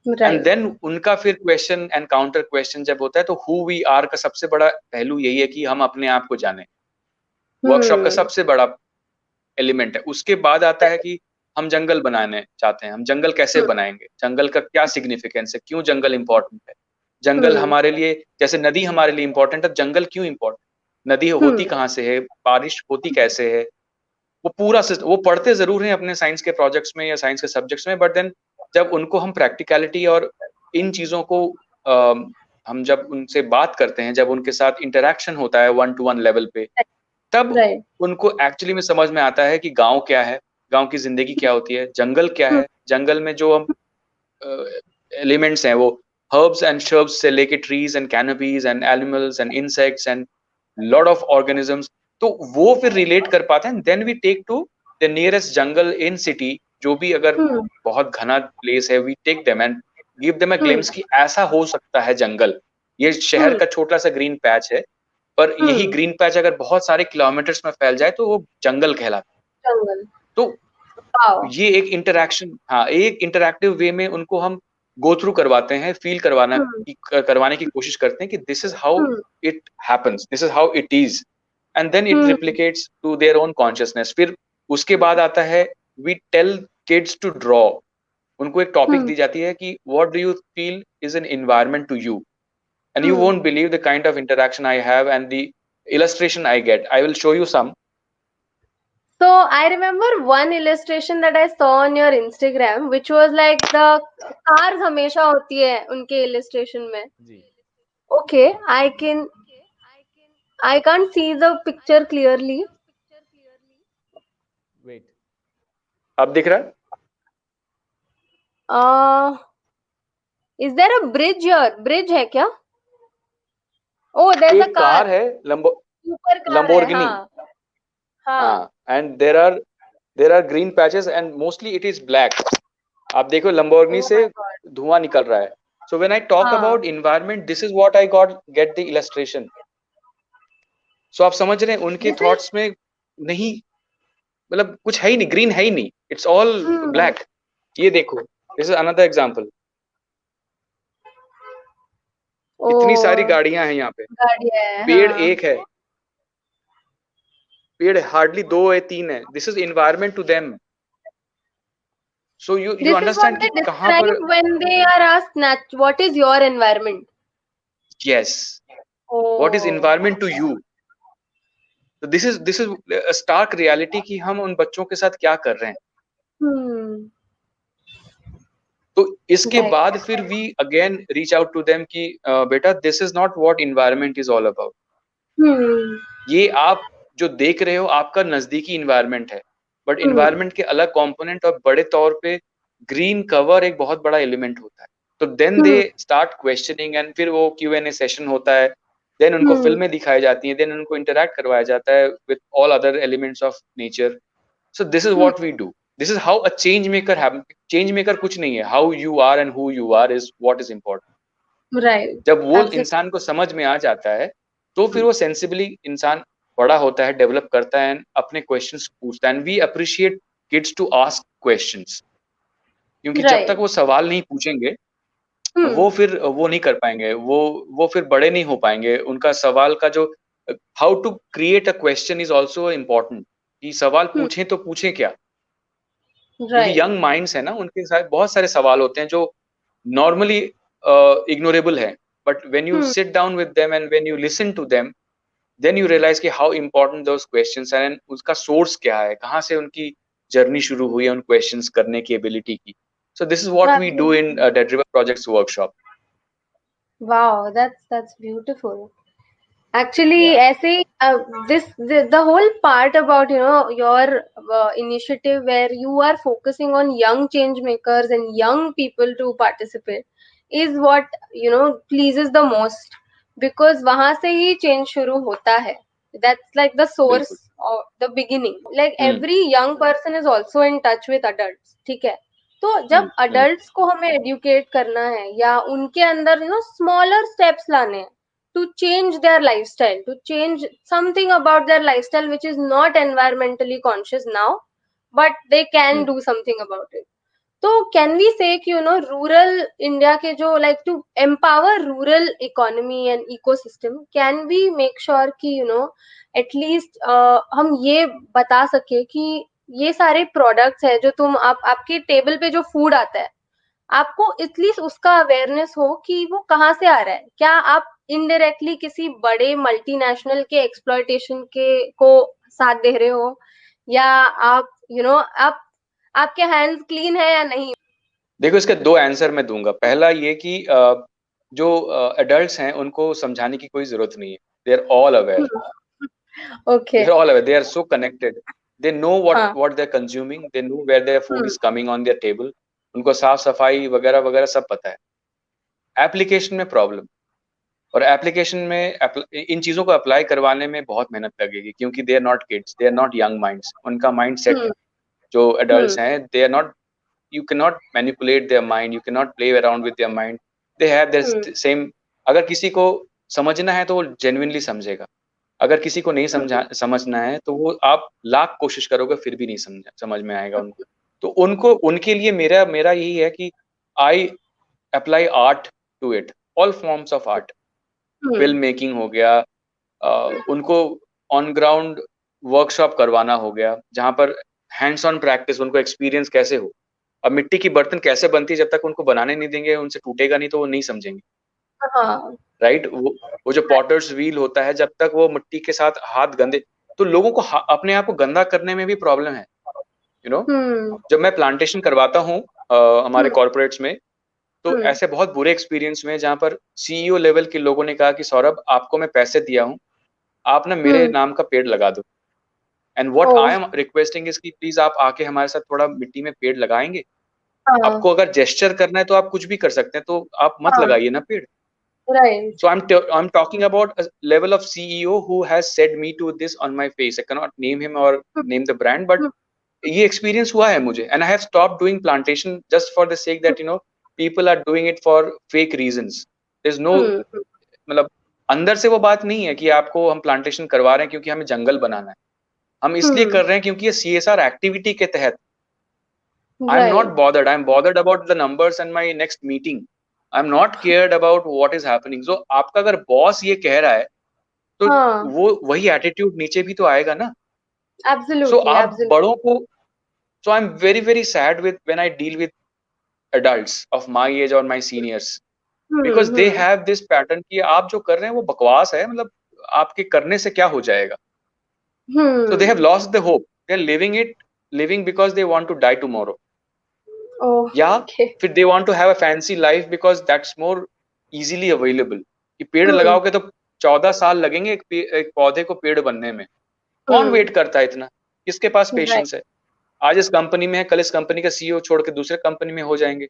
And Right. Then उनका फिर क्वेश्चन एंड काउंटर क्वेश्चन जब होता है, तो हु वी आर का सबसे बड़ा पहलू यही है कि हम अपने आप को जाने. वर्कशॉप का Hmm. सबसे बड़ा एलिमेंट है. उसके बाद आता है कि हम जंगल बनाने चाहते हैं. हम जंगल कैसे Hmm. बनाएंगे, जंगल का क्या सिग्निफिकेंस है, क्यों जंगल इंपॉर्टेंट है. जंगल Hmm. हमारे लिए, जैसे नदी हमारे लिए इंपॉर्टेंट है, जंगल क्यों इंपॉर्टेंट. नदी होती Hmm. कहाँ से है, बारिश होती कैसे है, वो पूरा वो पढ़ते जरूर हैं अपने साइंस के प्रोजेक्ट्स में या साइंस के सब्जेक्ट्स में, बट देन जब उनको हम प्रैक्टिकलिटी और इन चीजों को हम जब उनसे बात करते हैं, जब उनके साथ इंटरेक्शन होता है 1 to 1 लेवल पे, तब Right. उनको एक्चुअली में समझ में आता है कि गांव क्या है, गांव की जिंदगी क्या होती है, जंगल क्या Hmm. है, जंगल में जो हम एलिमेंट्स हैं वो हर्ब्स एंड शर्ब्स से लेके trees and canopies and animals and insects and lot of organisms. तो वो फिर रिलेट कर पाते हैं. Then we take to the nearest jungle in city, जो भी अगर Hmm. बहुत घना प्लेस है, we take them and give them a Hmm. Glimpse कि ऐसा हो सकता है जंगल. ये शहर Hmm. का छोटा सा ग्रीन पैच है, पर यही Hmm. ग्रीन पैच अगर बहुत सारे किलोमीटर्स में फैल जाए तो वो जंगल कहलाता Jungle. है. तो Wow. ये एक इंटरैक्शन, हाँ, एक इंटरैक्टिव वे में उनको हम गो थ्रू करवाते हैं, फील Hmm. करवाने की कोशिश करते हैं कि this is how Hmm. It happens, this is how it is. And then it Hmm. Replicates to their own consciousness. फिर उसके बाद आता है, we tell kids to draw. उनको एक टॉपिक Hmm. दी जाती है कि what do you feel is an environment to you, and you Hmm. Won't believe the kind of interaction I have and the illustration I get. I will show you some. So I remember one illustration that I saw on your Instagram, which was like the cars हमेशा होती है उनके illustration में. जी. Okay, I can't see the picture clearly. Wait. अब दिख रहा है? Uh, is there a bridge here? Bridge है क्या? Oh, there's a एक car. कार है, ऊपर कार है, लंबोर्गिनी. हाँ हाँ. हाँ, and there are green patches and mostly it is black. आप देखो लंबोर्गिनी Oh से my God. धुआं निकल रहा है. सो व्हेन आई टॉक हाँ. About environment, this is what I got get the illustration. So आप समझ रहे हैं उनके This is. थॉट्स में नहीं, मतलब कुछ है ही नहीं, ग्रीन है ही नहीं, इट्स ऑल Hmm. ब्लैक. ये देखो, दिस इज अनदर एग्जांपल. इतनी सारी Oh, गाड़ियां हैं यहाँ पे, गाड़ी है, पेड़ हाँ. एक है, पेड़ हार्डली 2 है 3 है. This is environment to them. So you This is what understand they कि कहाँ describe पर. when they are asked, what is your environment? Yes. What is Oh. Environment to you. तो दिस इज स्टार्क रियलिटी कि हम उन बच्चों के साथ क्या कर रहे हैं. Hmm. तो इसके Right. बाद फिर we again reach out to them कि बेटा, this is not what environment is all about. Hmm. ये आप जो देख रहे हो आपका नजदीकी इन्वायरमेंट है, बट Hmm. इन्वायरमेंट के अलग कंपोनेंट और बड़े तौर पे ग्रीन कवर एक बहुत बड़ा एलिमेंट होता है. तो then they Hmm. Start questioning and फिर वो Q&A सेशन होता है. देन उनको Hmm. फिल्में दिखाई जाती हैं, देन उनको इंटरेक्ट करवाया जाता है with all other elements of nature. So this is Hmm. what we do. This is how a change maker happen. Change maker कुछ नहीं है. How you are and who you are is what is important. Right. जब वो Absolutely. इंसान को समझ में आ जाता है, तो फिर वो सेंसिबली इंसान बड़ा होता है, डेवलप करता है, and अपने क्वेश्चंस पूछता है. And we appreciate kids to ask questions, क्योंकि जब तक Right. वो सवाल नहीं पूछेंगे, Hmm. वो फिर वो नहीं कर पाएंगे, वो फिर बड़े नहीं हो पाएंगे. उनका सवाल का जो how to create a question is also important. कि सवाल Hmm. पूछें तो पूछें क्या, क्योंकि Right. यंग माइंड्स है ना, उनके साथ बहुत सारे सवाल होते हैं जो नॉर्मली इग्नोरेबल है. But when you Hmm. Sit down with them and when you listen to them, then you realise कि हाउ इम्पोर्टेंट दोस क्वेश्चंस हैं एंड उसका सोर्स क्या है, कहाँ से उनकी जर्नी शुरू हुई है उन क्वेश्चंस करने की एबिलिटी की. So this is what we do in Absolutely. Dead river projects workshop. Wow, that's beautiful. Actually, या. ऐसे ही, the whole part about your initiative where you are focusing on young change makers and young people to participate is what pleases the most, because वहां से ही change शुरू होता है. That's like the source बिल्कुल. of the beginning. Like hmm. every young person is also in touch with adults. ठीक है. तो हम्म. जब हम्म. adults को हमें educate करना है या उनके अंदर स्मॉलर steps लाने हैं, to change their lifestyle, to change something about their lifestyle which is not environmentally conscious now, but they can Hmm. do something about it. तो कैन वी से कि रूरल इंडिया के जो like to empower rural economy and ecosystem, can we make sure कि at least हम ये बता सके कि ये सारे प्रोडक्ट्स हैं जो तुम आप आपके टेबल पे जो फूड आता है, आपको एटलीस्ट उसका अवेयरनेस हो कि वो कहाँ से आ रहा है। क्या आप इनडायरेक्टली किसी बड़े मल्टीनेशनल के एक्सप्लॉयटेशन के को साथ दे रहे हो, या आप आप आपके हैंड्स क्लीन है या नहीं? देखो, इसके दो आंसर मैं दूंगा। पहला ये कि जो एडल्ट्स हैं उनको समझाने की कोई जरूरत नहीं है। They are all aware, okay. They are all aware, they are so connected. They know हाँ। What they are consuming, they know where their food hmm. Is coming on their table. उनको साफ सफाई वगैरह वगैरह सब पता है। एप्लीकेशन में प्रॉब्लम, और एप्लीकेशन में इन चीजों को अप्लाई करवाने में बहुत मेहनत लगेगी, क्योंकि they are not kids, they are not young minds. उनका माइंड सेट हम्म। है। जो हम्म। एडल्ट्स हैं, they are not, you cannot manipulate their mind, you cannot play around with their mind. They have this hmm. same। अगर किसी को समझना है तो वो जेन्युइनली समझेगा। अगर किसी को नहीं समझना है तो वो आप लाख कोशिश करोगे फिर भी नहीं समझ में आएगा उनको। तो उनको, उनके लिए मेरा मेरा यही है कि I apply art to it, all forms of art. Hmm. Film making हो गया, उनको ऑन ग्राउंड वर्कशॉप करवाना हो गया, जहाँ पर हैंड्स ऑन प्रैक्टिस, उनको एक्सपीरियंस कैसे हो। अब मिट्टी की बर्तन कैसे बनती है, जब तक उनको बनाने नहीं देंगे, उनसे टूटेगा नहीं तो वो नहीं समझेंगे। हाँ। राइट। वो जो पॉटर्स व्हील होता है, जब तक वो मिट्टी के साथ हाथ गंदे, तो लोगों को अपने आप को गंदा करने में भी प्रॉब्लम है। हम्म। जब मैं प्लांटेशन करवाता हूँ हमारे हम्म। कॉर्पोरेट्स में, तो हम्म। ऐसे बहुत बुरे एक्सपीरियंस हुए जहाँ पर सीईओ लेवल के लोगों ने कहा कि सौरभ, आपको मैं पैसे दिया हूँ, आप ना मेरे हम्म। नाम का पेड़ लगा दो। And what oh. I am requesting is कि प्लीज आप आके हमारे साथ थोड़ा मिट्टी में पेड़ लगाएंगे। हाँ। आपको अगर जेस्चर करना है तो आप कुछ भी कर सकते हैं, तो आप मत हाँ। लगाइए ना पेड़। Right. So I'm talking about a level of CEO who has said me to this on my face. I cannot name him or name the brand, but ये experience हुआ है मुझे, and I have stopped doing plantation just for the sake that people are doing it for fake reasons. There's no, मतलब अंदर से वो बात नहीं है कि आपको हम प्लांटेशन करवा रहे हैं क्योंकि हमें जंगल बनाना है। हम इसलिए कर रहे हैं क्योंकि ये CSR एक्टिविटी के तहत। I'm not right. bothered. I'm bothered about the numbers and my next meeting. I'm not cared about what is happening. So आपका अगर बॉस ये कह रहा है तो हाँ। वो वही एटीट्यूड नीचे भी तो आएगा ना। सो एब्सोल्युटली, आप एब्सोल्युटली। बड़ों को, so I am very very sad with when I deal with adults of my age or my seniors, because they hmm. have this pattern कि आप जो कर रहे हैं वो बकवास है, मतलब आपके करने से क्या हो जाएगा। So they have hmm. lost the hope. They're living because they want to die tomorrow. या ओके। फिर they want to have a fancy life because that's more easily available. कि पेड़ हम्म। लगाओगे तो 14 साल लगेंगे एक पौधे को पेड़ बनने में। कौन हम्म। वेट करता है इतना? किसके पास राइट। पेशेंस है? आज इस कंपनी में है, कल इस कंपनी का सीईओ छोड़ के दूसरे कंपनी में हो जाएंगे,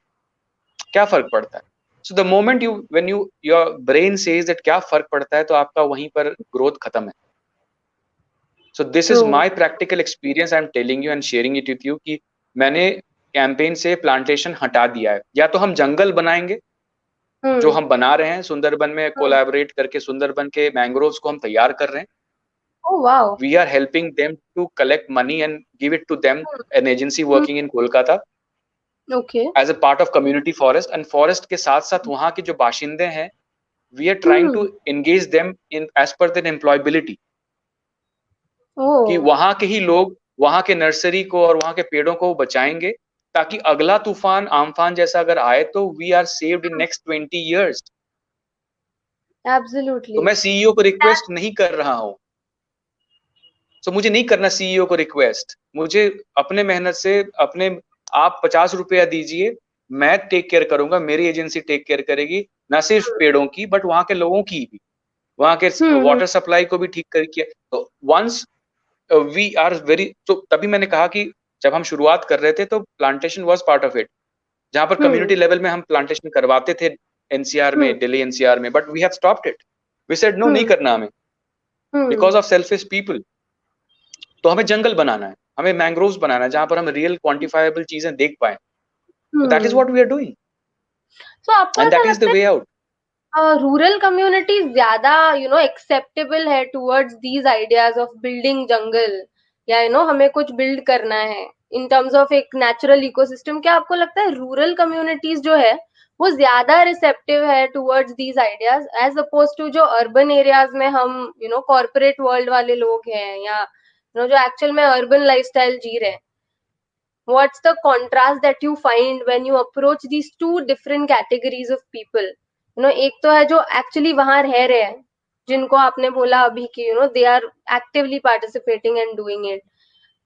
क्या फर्क पड़ता है? So the moment you when you your brain says that क्या फर्क पड़ता है, तो आपका वहीं पर ग्रोथ खत्म है। सो this is true. My practical experience, I am telling you and sharing it with you कि मैंने कैंपेन से प्लांटेशन हटा दिया है। या तो हम जंगल बनाएंगे, जो हम्म। हम बना रहे हैं सुंदरबन में कोलैबोरेट करके, सुंदरबन के मैंग्रोव्स को हम तैयार कर रहे हैं। Oh wow. We are helping them to collect money and give it to them, an agency working in Kolkata okay. As a part of community forest. And forest के साथ साथ वहां के जो बाशिंदे हैं, we are trying to engage them in as per their employability, कि oh. वहां के ही लोग वहां के नर्सरी को और वहां के पेड़ों को बचाएंगे, ताकि अगला तूफान आमफान जैसा अगर आए तो we are saved in next 20 years। तो एब्सोल्युटली। मैं सीईओ को रिक्वेस्ट नहीं कर रहा हूं। सो मुझे नहीं करना सीईओ को रिक्वेस्ट, मुझे अपने मेहनत से अपने, आप 50 रुपया दीजिए, मैं टेक केयर करूंगा, मेरी एजेंसी टेक केयर करेगी, ना सिर्फ पेड़ों की बट वहां के लोगों की भी, वहां के हम्म। वाटर सप्लाई को भी ठीक करके। तो वंस वी आर वेरी, तो तभी मैंने कहा कि जब हम शुरुआत कर रहे थे तो plantation was part of it, जहां पर हम्म। कम्युनिटी लेवल में हम प्लांटेशन करवाते थे एनसीआर हम्म। में, दिल्ली एनसीआर में, but we have stopped it. We said no, नहीं हम्म। करना हमें, hmm. Because of selfish people. तो हमें जंगल बनाना है, हमें मैंग्रोव्स बनाना है, जहां पर हम रियल क्वांटिफाइबल चीजें देख पाए। तो that is hmm. What we are doing, तो आपको एंड ऐसा दैट इज द लगता है, वे आउट। रूरल कम्युनिटीज ज्यादा एक्सेप्टेबल है towards these ideas of building jungle, या हमें कुछ बिल्ड करना है इन टर्म्स ऑफ एक नेचुरल इकोसिस्टम। क्या आपको लगता है रूरल कम्युनिटीज जो है वो ज्यादा रिसेप्टिव है towards these ideas as oppose to जो अर्बन एरियाज में हम कॉर्पोरेट वर्ल्ड वाले लोग हैं, या जो एक्चुअल में अर्बन लाइफस्टाइल जी रहे हैं? What's the contrast that you find when you approach these two different categories of people? एक तो है जो एक्चुअली वहां रह रहे हैं, जिनको आपने बोला अभी कि they are actively participating and doing it,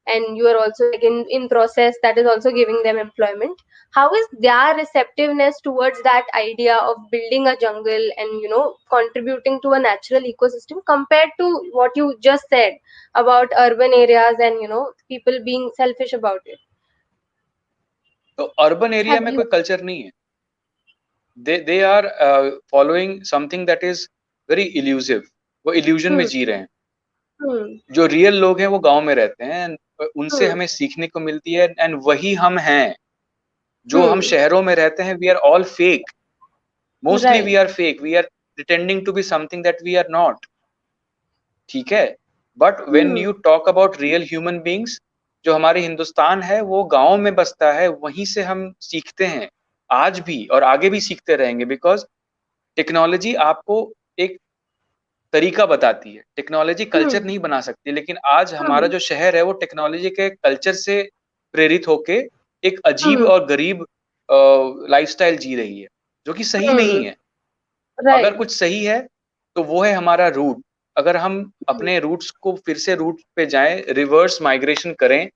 and you are also like in process that is also giving them employment. How is their receptiveness towards that idea of building a jungle and contributing to a natural ecosystem compared to what you just said about urban areas and people being selfish about it? तो urban area Have में you? कोई कल्चर नहीं है. They are following something that is very elusive. वो illusion में Hmm. जी रहे हैं. Hmm. जो रियल लोग हैं वो गांव में रहते हैं, उनसे Hmm. हमें सीखने को मिलती है, एंड वही हम हैं. जो हम Hmm. शहरों में रहते हैं, we are all fake. Mostly we Right. Are fake. We are pretending to be something that we are not. ठीक है. But when Hmm. You talk about real human beings, जो हमारे हिंदुस्तान है वो गांव में बसता है, वहीं से हम सीखते हैं आज भी, और आगे भी सीखते रहेंगे. बिकॉज टेक्नोलॉजी आपको एक तरीका बताती है, टेक्नोलॉजी कल्चर Hmm. नहीं बना सकती. लेकिन आज हमारा Hmm. जो शहर है वो टेक्नोलॉजी के कल्चर से प्रेरित होके एक अजीब Hmm. और गरीब लाइफस्टाइल जी रही है, जो कि सही नहीं Hmm. है. अगर Right. कुछ सही है तो वो है हमारा रूट. अगर हम Hmm. अपने रूट्स को फिर से रूट पे जाएं, रिवर्स माइग्रेशन करें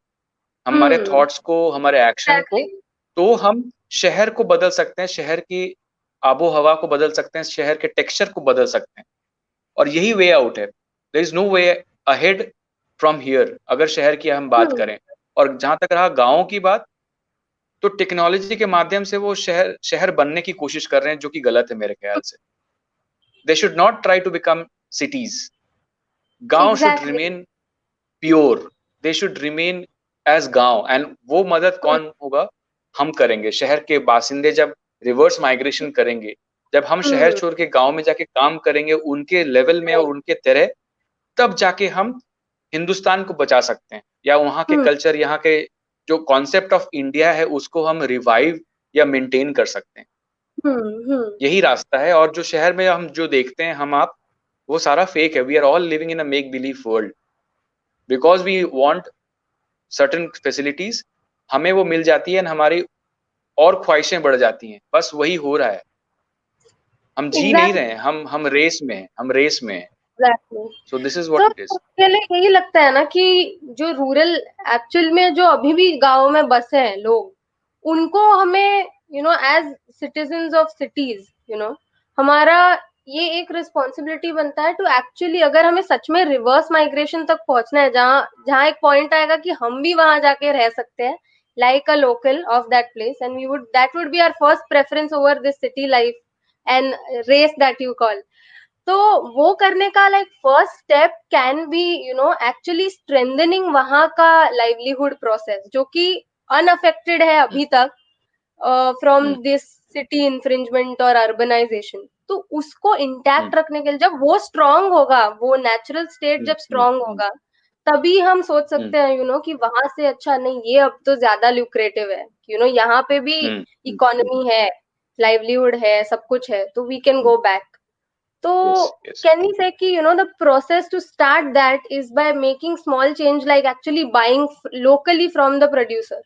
हमारे Hmm. थॉट्स को, हमारे एक्शन को, Exactly. तो हम शहर को बदल सकते हैं, शहर की आबो हवा को बदल सकते हैं, शहर के टेक्सचर को बदल सकते हैं. और यही वे आउट है. There is no way ahead from here, अगर शहर की हम बात Hmm. करें. और जहां तक रहा गाँव की बात, तो टेक्नोलॉजी के माध्यम से वो शहर शहर बनने की कोशिश कर रहे हैं, जो कि गलत है मेरे ख्याल से. They should not try to become cities. Gaon should Exactly. Remain pure. They should remain as gaon. And वो मदद Hmm. कौन होगा? हम करेंगे. शहर के बासिंदे जब रिवर्स माइग्रेशन करेंगे, जब हम शहर Hmm. छोड़ के गांव में जाके काम करेंगे उनके लेवल में और Right. उनके तरह, तब जाके हम हिंदुस्तान को बचा सकते हैं, या वहाँ के Hmm. कल्चर, यहाँ के जो कॉन्सेप्ट ऑफ इंडिया है उसको हम रिवाइव या मेंटेन कर सकते हैं. Hmm. Hmm. यही रास्ता है. और जो शहर में हम जो देखते हैं हम आप, वो सारा फेक है. We are all living in a make believe world. Because we want certain facilities, हमें वो मिल जाती है, हमारी और ख्वाहिशें बढ़ जाती हैं. बस वही हो रहा है. हम जी नहीं Exactly. रहे हैं, हम रेस में हैं, हम रेस में हैं. Exactly. सो दिस इज तो व्हाट इट इज. मुझे यही लगता है ना कि जो रूरल एक्चुअल में जो अभी भी गांव में बसे हैं लोग, उनको हमें एज सिटीजन्स ऑफ सिटीज, हमारा ये एक रिस्पॉन्सिबिलिटी बनता है टू एक्चुअली, अगर हमें सच में रिवर्स माइग्रेशन तक पहुंचना है, जहाँ जहाँ एक पॉइंट आएगा कि हम भी वहां जाके रह सकते हैं like a local of that place, and we would that would be our first preference over this city life and race that you call. तो वो करने का like first step can be actually strengthening वहां का livelihood process, जो कि unaffected है अभी तक from hmm. This city infringement और अर्बनाइजेशन. तो उसको हम्म. इंटैक्ट रखने के लिए, जब वो स्ट्रांग होगा, वो नेचुरल स्टेट हम्म. जब स्ट्रांग होगा, तभी हम सोच हम्म. सकते हैं कि वहां से अच्छा नहीं, ये अब तो ज्यादा ल्यूक्रेटिव है, यहाँ पे भी हम्म. हम्म. इकोनॉमी है, लाइवलीहुड है, सब कुछ है, तो we can go back. Yes. So, yes. can we say कि the process to start that is by making small change, like actually buying locally from the producer,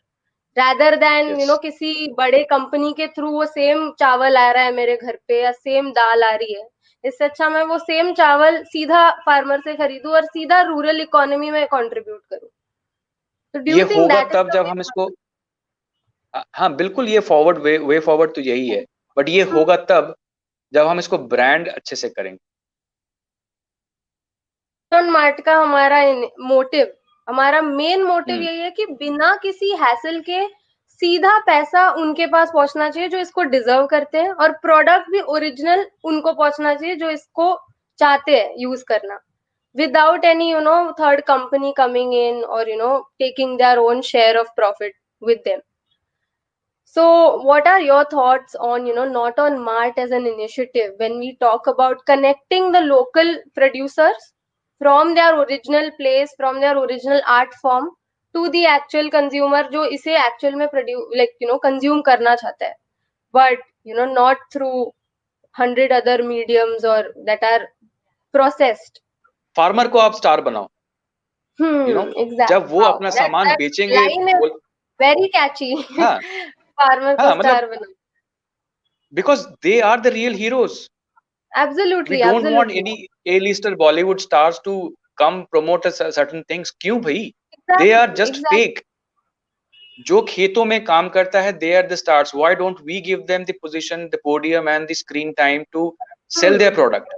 rather than yes. किसी बड़े company के through वो same चावल आ रहा है मेरे घर पे या सेम दाल आ रही है, इससे अच्छा मैं वो सेम चावल सीधा फार्मर से खरीदूं और सीधा रूरल इकोनॉमी में कंट्रीब्यूट करूं. तो डू ये यू थिंक होगा दैट इज तब द जब वे हम इसको, फॉरवर्ड? हाँ बिल्कुल, ये फॉरवर्ड वे फॉरवर्ड तो यही है. बट ये होगा तब जब हम इसको ब्रांड अच्छे से करेंगे. मार्ट का हमारा मोटिव, हमारा मेन मोटिव हम्म. यही है कि बिना किसी हैसल के सीधा पैसा उनके पास पहुंचना चाहिए जो इसको डिजर्व करते हैं, और प्रोडक्ट भी ओरिजिनल उनको पहुंचना चाहिए जो इसको चाहते हैं यूज करना, without any third company coming in और taking their own share of profit with them. So, what are your thoughts on, not on Mart as an initiative when we talk about connecting the local producers from their original place, from their original art form to the actual consumer जो इसे actual में produce, like, consume करना चाहता है, but, not through 100 other mediums or that are processed. Farmer को आप star बनाओ, जब Exactly. वो Wow. अपना That सामान that बेचेंगे line is very catchy. हाँ Farmer को हाँ, मतलब star बनाओ. Because they are the real heroes. We Absolutely, don't want absolutely. Any A lister Bollywood stars to come promote certain things. क्यों भाई? They are Exactly, just exactly. Fake. जो खेतों में काम करता है, they are the stars. Why don't we give them the position, the podium and the screen time to sell their Hmm. Product?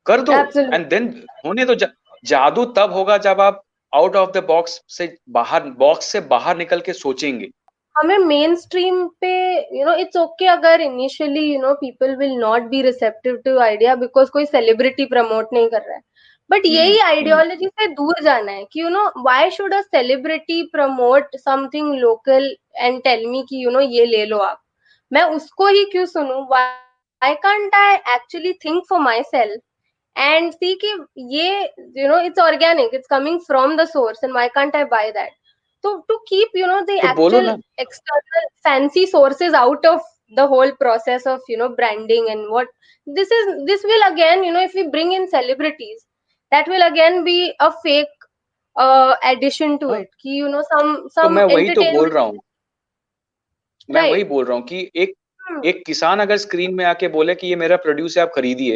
कर दो. Absolutely. एंड देन होने दो. जादू तब होगा जब आप आउट ऑफ द बॉक्स से बाहर निकल के सोचेंगे. हमें मेन स्ट्रीम पे इट्स ओके अगर initially people will not be receptive to idea because कोई सेलिब्रिटी प्रमोट नहीं कर रहा है, बट हम्म. यही हम्म. आइडियोलॉजी से दूर जाना है कि why should a celebrity promote something local and tell me कि ये ले लो आप, मैं उसको ही क्यों सुनूं? Why can't I actually think for my self and see कि ये it's organic, it's coming from the source, and why can't I buy that? So to keep the तो बोलो actual ना. external fancy sources out of the whole process of branding and what this will again if we bring in celebrities, that will again be a fake addition to हाँ, it कि some तो some मैं वही तो बोल entertainment. रहा हूँ. मैं Right. वही बोल रहा हूँ कि एक Hmm. एक किसान अगर स्क्रीन में आके बोले कि ये मेरा प्रोड्यूस है, आप खरीदिए,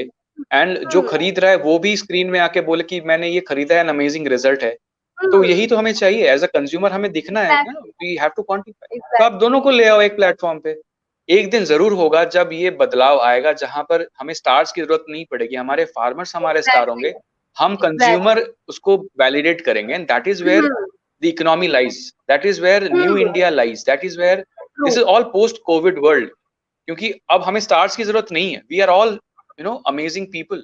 एंड जो Hmm. खरीद रहा है वो भी स्क्रीन में आके बोले कि मैंने ये खरीदा है, अमेजिंग रिजल्ट है, तो Hmm. यही तो हमें चाहिए. एज अ कंज्यूमर हमें दिखना है ना, Exactly. We have to quantify. तो आप Exactly. दोनों को ले आओ एक प्लेटफॉर्म पे. एक दिन जरूर होगा जब ये बदलाव आएगा, जहां पर हमें स्टार्स की जरूरत नहीं पड़ेगी, हमारे फार्मर्स हमारे स्टार Exactly. होंगे. हम Exactly. कंज्यूमर उसको वैलिडेट करेंगे, and that is where Hmm. the economy lies. That is where new Hmm. India lies. That is where this True. is all post COVID world. क्योंकि अब हमें stars की जरूरत नहीं है. We are all amazing people.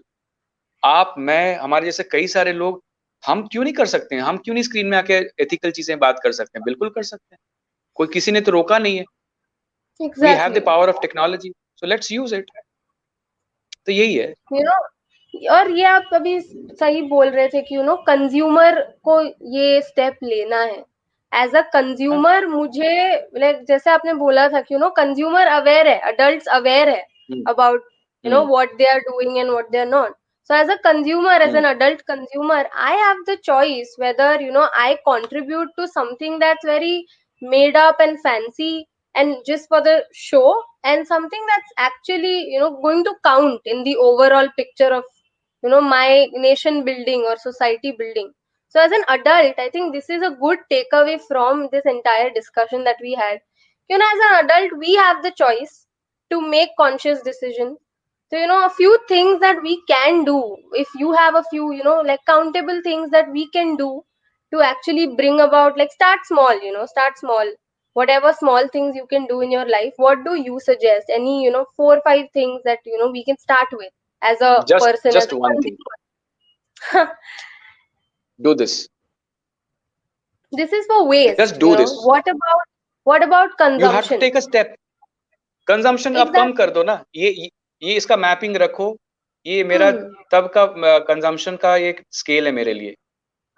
आप, मैं, हमारे जैसे कई सारे लोग. हम क्यों नहीं कर सकते हैं? हम क्यों नहीं स्क्रीन में आके एथिकल चीजें बात कर सकते हैं? बिल्कुल कर सकते हैं. कोई किसी ने तो रोका नहीं है. We have the Exactly. Power of technology, so let's use it. तो यही है. you know और ये आप अभी सही बोल रहे थे कि कंज्यूमर को ये स्टेप लेना है. एज अ हाँ. कंज्यूमर मुझे like जैसे आपने बोला था कि कंज्यूमर अवेयर है, अडल्ट्स अवेयर है hmm. About hmm. what they are doing and what they are not. So as a consumer, as hmm. an adult consumer, I have the choice whether I contribute to something that's very made up and fancy and just for the show, and something that's actually going to count in the overall picture of my nation building or society building. So as an adult, I think this is a good takeaway from this entire discussion that we had. As an adult, we have the choice to make conscious decisions. So a few things that we can do, if you have a few like countable things that we can do to actually bring about, like, start small, start small, whatever small things you can do in your life. What do you suggest? Any 4 or 5 things that we can start with as a person, as Just a one thing. consumer? Do this. This is for Just waste. do this. What about You have to consumption? take a step. Consumption अब कम कर Exactly. दो ना. ये इसका mapping रखो. ये मेरा Hmm. तब का कंजम्पशन का एक स्केल है मेरे लिए.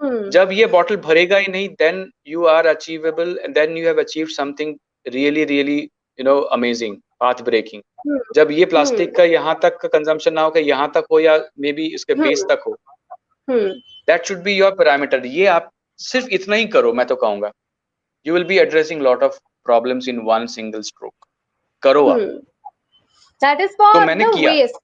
Hmm. जब ये बॉटल भरेगा ही नहीं, then you are achievable, and then you have achieved something really really amazing, path breaking. Hmm. जब ये Hmm. प्लास्टिक का यहाँ तक का कंजम्पशन ना हो, कि यहाँ तक हो या मे बी इसके बेस Hmm. तक हो, Hmm. That should be your parameter. ये आप सिर्फ इतना ही करो, मैं तो कहूंगा. You will B addressing lot of problems in one single stroke. करो आप. Hmm. That is तो for मैंने the किया. waste,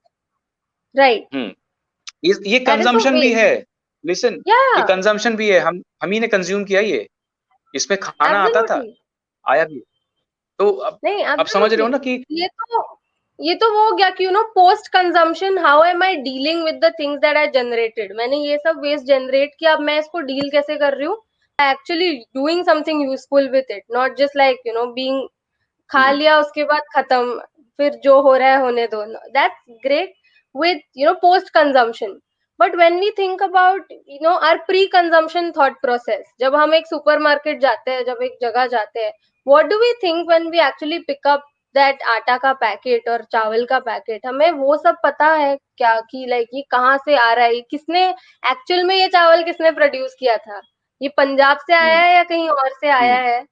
right? ये That is for कंजम्पशन भी waste. है. लिसन, ये Yeah, कंजम्पशन भी है. हम ही ने कंज्यूम किया ये. इसमें खाना आता था, absolutely. आया भी. तो नहीं, अब समझ रहे हो absolutely. ना कि ये तो वो हो गया कि post consumption how am I dealing with the things that I generated. मैंने ये सब वेस्ट जनरेट किया, अब मैं इसको डील कैसे कर रही हूँ? Actually doing something useful with it, not just like being खा हम्म, लिया उसके बाद खत्म, फिर जो हो रहा है होने दो. That's great with post consumption. But when we think about our pre consumption thought process, जब हम एक सुपरमार्केट जाते हैं, जब एक जगह जाते हैं, what do we think when we actually pick up that आटा का पैकेट और चावल का पैकेट, हमें वो सब पता है क्या कि लाइक ये कहाँ से आ रहा है, किसने एक्चुअल में ये चावल किसने प्रोड्यूस किया था, ये पंजाब से आया हम्म है या कहीं और से आया हम्म है,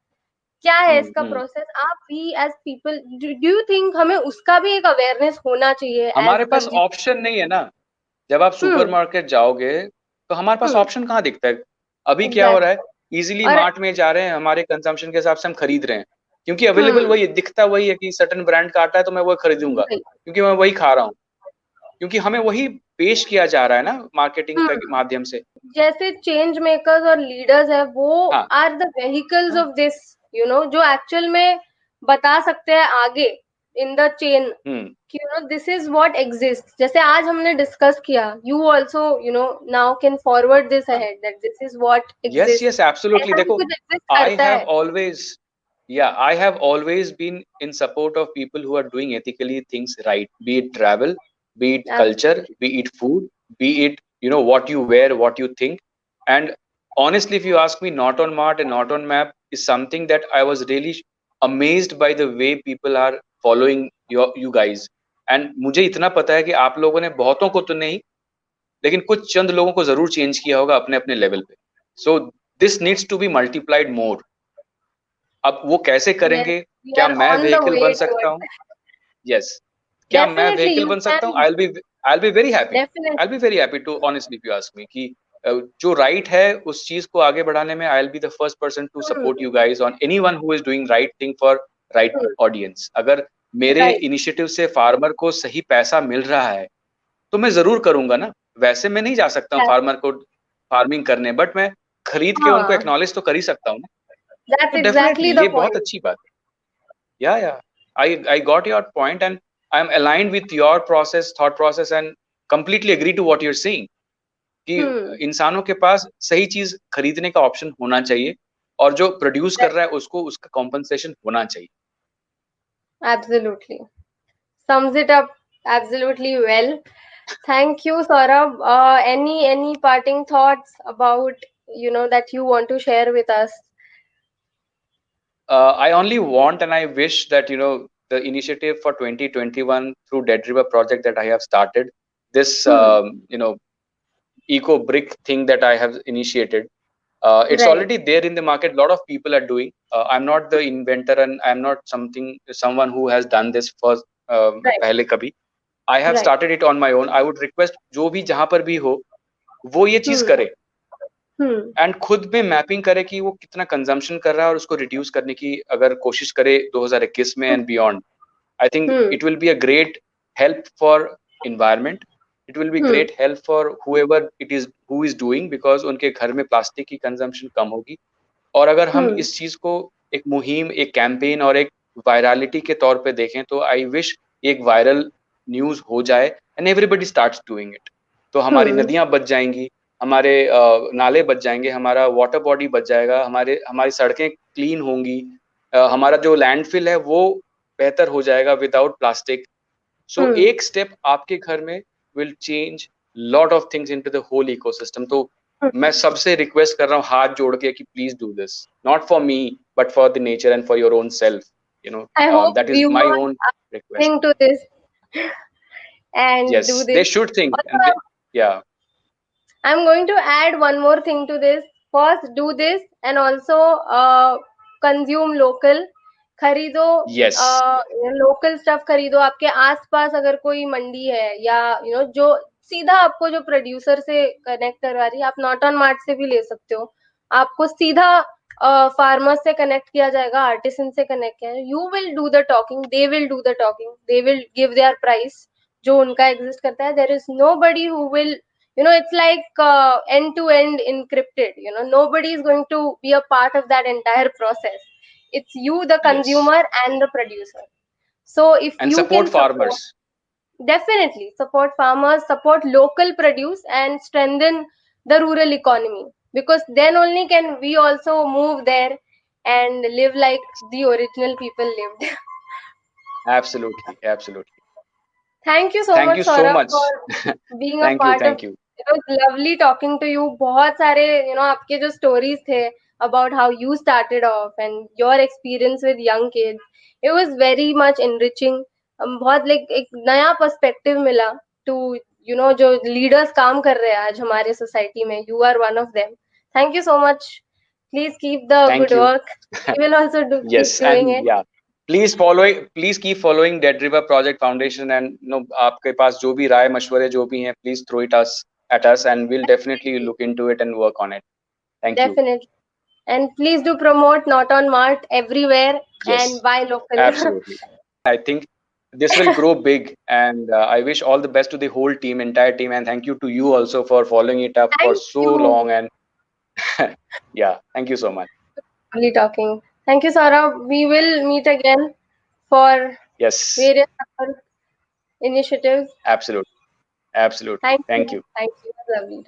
क्या है हम्म इसका हम्म प्रोसेस। आप भी as people, do you think हमें उसका भी एक अवेयरनेस होना चाहिए एज हमारे पास कंज्यूमर? ऑप्शन नहीं है ना। जब आप हम्म सुपरमार्केट जाओगे तो हमारे पास हम्म ऑप्शन कहाँ दिखता है? अभी क्या हो रहा है, एग्जैक्टली। इजीली और मार्ट में जा रहे हैं, हमारे कंजम्पशन के हिसाब से हम खरीद रहे हैं, क्योंकि अवेलेबल हम्म वही है, दिखता वही है कि सर्टेन ब्रांड का आटा है तो मैं वो खरीदूंगा, वही। क्योंकि मैं वही खा रहा हूँ, क्योंकि हमें वही पेश किया जा रहा है ना मार्केटिंग के हम्म माध्यम से। जैसे चेंज मेकर्स और लीडर्स है, वो हाँ आर द व्हीकल्स हाँ ऑफ दिस, यू नो, जो एक्चुअल में बता सकते हैं आगे इन द चेन हम्म कि you know this is what exist. जैसे आज हमने डिस्कस किया, you also you know now can forward this हाँ ahead that this is what yes exist. Yes absolutely. ऐसा भी देखो, कुछ एग्जिस्ट आई करता हैव है। Always I have always been in support of people who are doing ethically things right, be it travel, be it culture, absolutely. be it food, be it, what you wear, what you think. And honestly, if you ask me, not on Mart and not on Map is something that I was really amazed by the way people are following you guys. And मुझे इतना पता है कि आप लोगों ने बहुतों को तो नहीं, लेकिन कुछ चंद लोगों को जरूर चेंज किया होगा अपने अपने लेवल पे। So this needs to be multiplied more. अब वो कैसे यस, करेंगे? वी क्या आर मैं ऑन द व्हीकल वे बन सकता हूँ? टुवर्ड्स। यस। क्या मैं डेफिनेटली व्हीकल यू बन सकता हूँ? Can. I be very happy. Definitely. I be very happy to honestly if you ask me कि जो राइट है उस चीज को आगे बढ़ाने में I will be the first person to support you guys on anyone who is doing right thing for right audience. अगर मेरे राइट। इनिशिएटिव से फार्मर को सही पैसा मिल रहा है तो मैं जरूर करूंगा ना। वैसे मैं नहीं जा सकता हूँ फार्मर को फार्मिंग करने, बट मैं खरीद के उनको हाँ, एक्नॉलेज तो कर ही सकता हूँ ना। दैट्स तो एग्जैक्टली डेफिनेटली द ये बहुत पॉइंट। अच्छी बात है। Yeah. I got your point and I am aligned with your thought process and completely agree to what you're saying कि हम्म इंसानों के पास सही चीज खरीदने का ऑप्शन होना चाहिए, और जो प्रोड्यूस कर रहा है उसको उसका कॉम्पनसेशन होना चाहिए। Absolutely sums it up absolutely well. Thank you, Saurabh. Any parting thoughts about, you know, that you want to share with us? I only want and I wish that the initiative for 2021 through Dead River project that I have started, this Hmm. eco brick thing that I have initiated. It's Right. already there in the market. A lot of people are doing. I'm not the inventor and I'm not someone who has done this for Right. पहले कभी. I have Right. started it on my own. I would request जो भी जहाँ पर भी हो वो ये चीज Hmm. करे Hmm. एंड खुद में मैपिंग करे कि वो कितना कंजम्पशन कर रहा है और उसको रिड्यूस करने की अगर कोशिश करे 2021 में and beyond. I think Hmm. it will be a great help for environment. It will be Hmm. great help for whoever it is who is doing, because उनके घर में प्लास्टिक की कंजम्पशन कम होगी। और अगर हम Hmm. इस चीज को एक मुहिम, एक कैंपेन और एक वायरलिटी के तौर पे देखें तो आई विश एक वायरल न्यूज हो जाए and everybody starts doing it. तो हमारी Hmm. नदियां बच जाएंगी, हमारे नाले बच जाएंगे, हमारा वाटर बॉडी बच जाएगा, हमारी सड़कें क्लीन होंगी, हमारा जो लैंडफिल है वो बेहतर हो जाएगा विदाउट प्लास्टिक। So Hmm. एक स्टेप आपके घर में will change lot of things into the whole ecosystem. तो Hmm. मैं सबसे रिक्वेस्ट कर रहा हूँ हाथ जोड़ के कि please do this, not for me but for the nature and for your own self. I hope that is my viewers own are request. listening to this and yes do they this. Should think and Also, या I'm going to add one more thing to this. First, do this and also consume local. खरीदो, yes local stuff खरीदो। आपके आसपास अगर कोई मंडी है या you know जो सीधा आपको जो प्रोड्यूसर से कनेक्ट करवा रही है, आप नॉट ऑन मार्ट से भी ले सकते हो। आपको सीधा फार्मर से कनेक्ट किया जाएगा, आर्टिसन से कनेक्ट किया जाएगा। You will do the talking, they will do the talking, they will give their price जो उनका एग्जिस्ट करता है। There is no body who will, you know, it's like end to end encrypted, you know, nobody is going to be a part of that entire process. It's you, the yes consumer, and the producer. So if and you support can support, farmers. definitely support farmers, support local produce, and strengthen the rural economy, because then only can we also move there and live like the original people lived. Absolutely absolutely. Thank you so thank much, you so Saurabh, much. for being a thank you part of, thank you. it was lovely talking to you. बहुत सारे, you know, आपके जो stories थे about how you started off and your experience with young kids. It was very much enriching. बहुत like एक नया perspective मिला to जो लीडर्स काम कर रहे हैं आज हमारे सोसाइटी में. You are one of them. Thank you so much. Please keep the Thank good you. work. We will also keep Yes, doing and it. yeah, please keep following Dead River Project Foundation, and आपके पास जो भी राय मशवरे जो भी हैं, please throw it us at us, and we'll definitely look into it and work on it. Thank you. Definitely. And please do promote Not on Mart everywhere and Yes, buy local. absolutely. I think this will grow big, and I wish all the best to the whole team, entire team, and thank you to you also for following it up for Thank so you. long. And yeah, thank you so much. Lovely talking. Thank you, Saurabh. We will meet again for Yes, various other initiatives. absolutely, absolutely. Thank you. Thank you. Thank you. Lovely.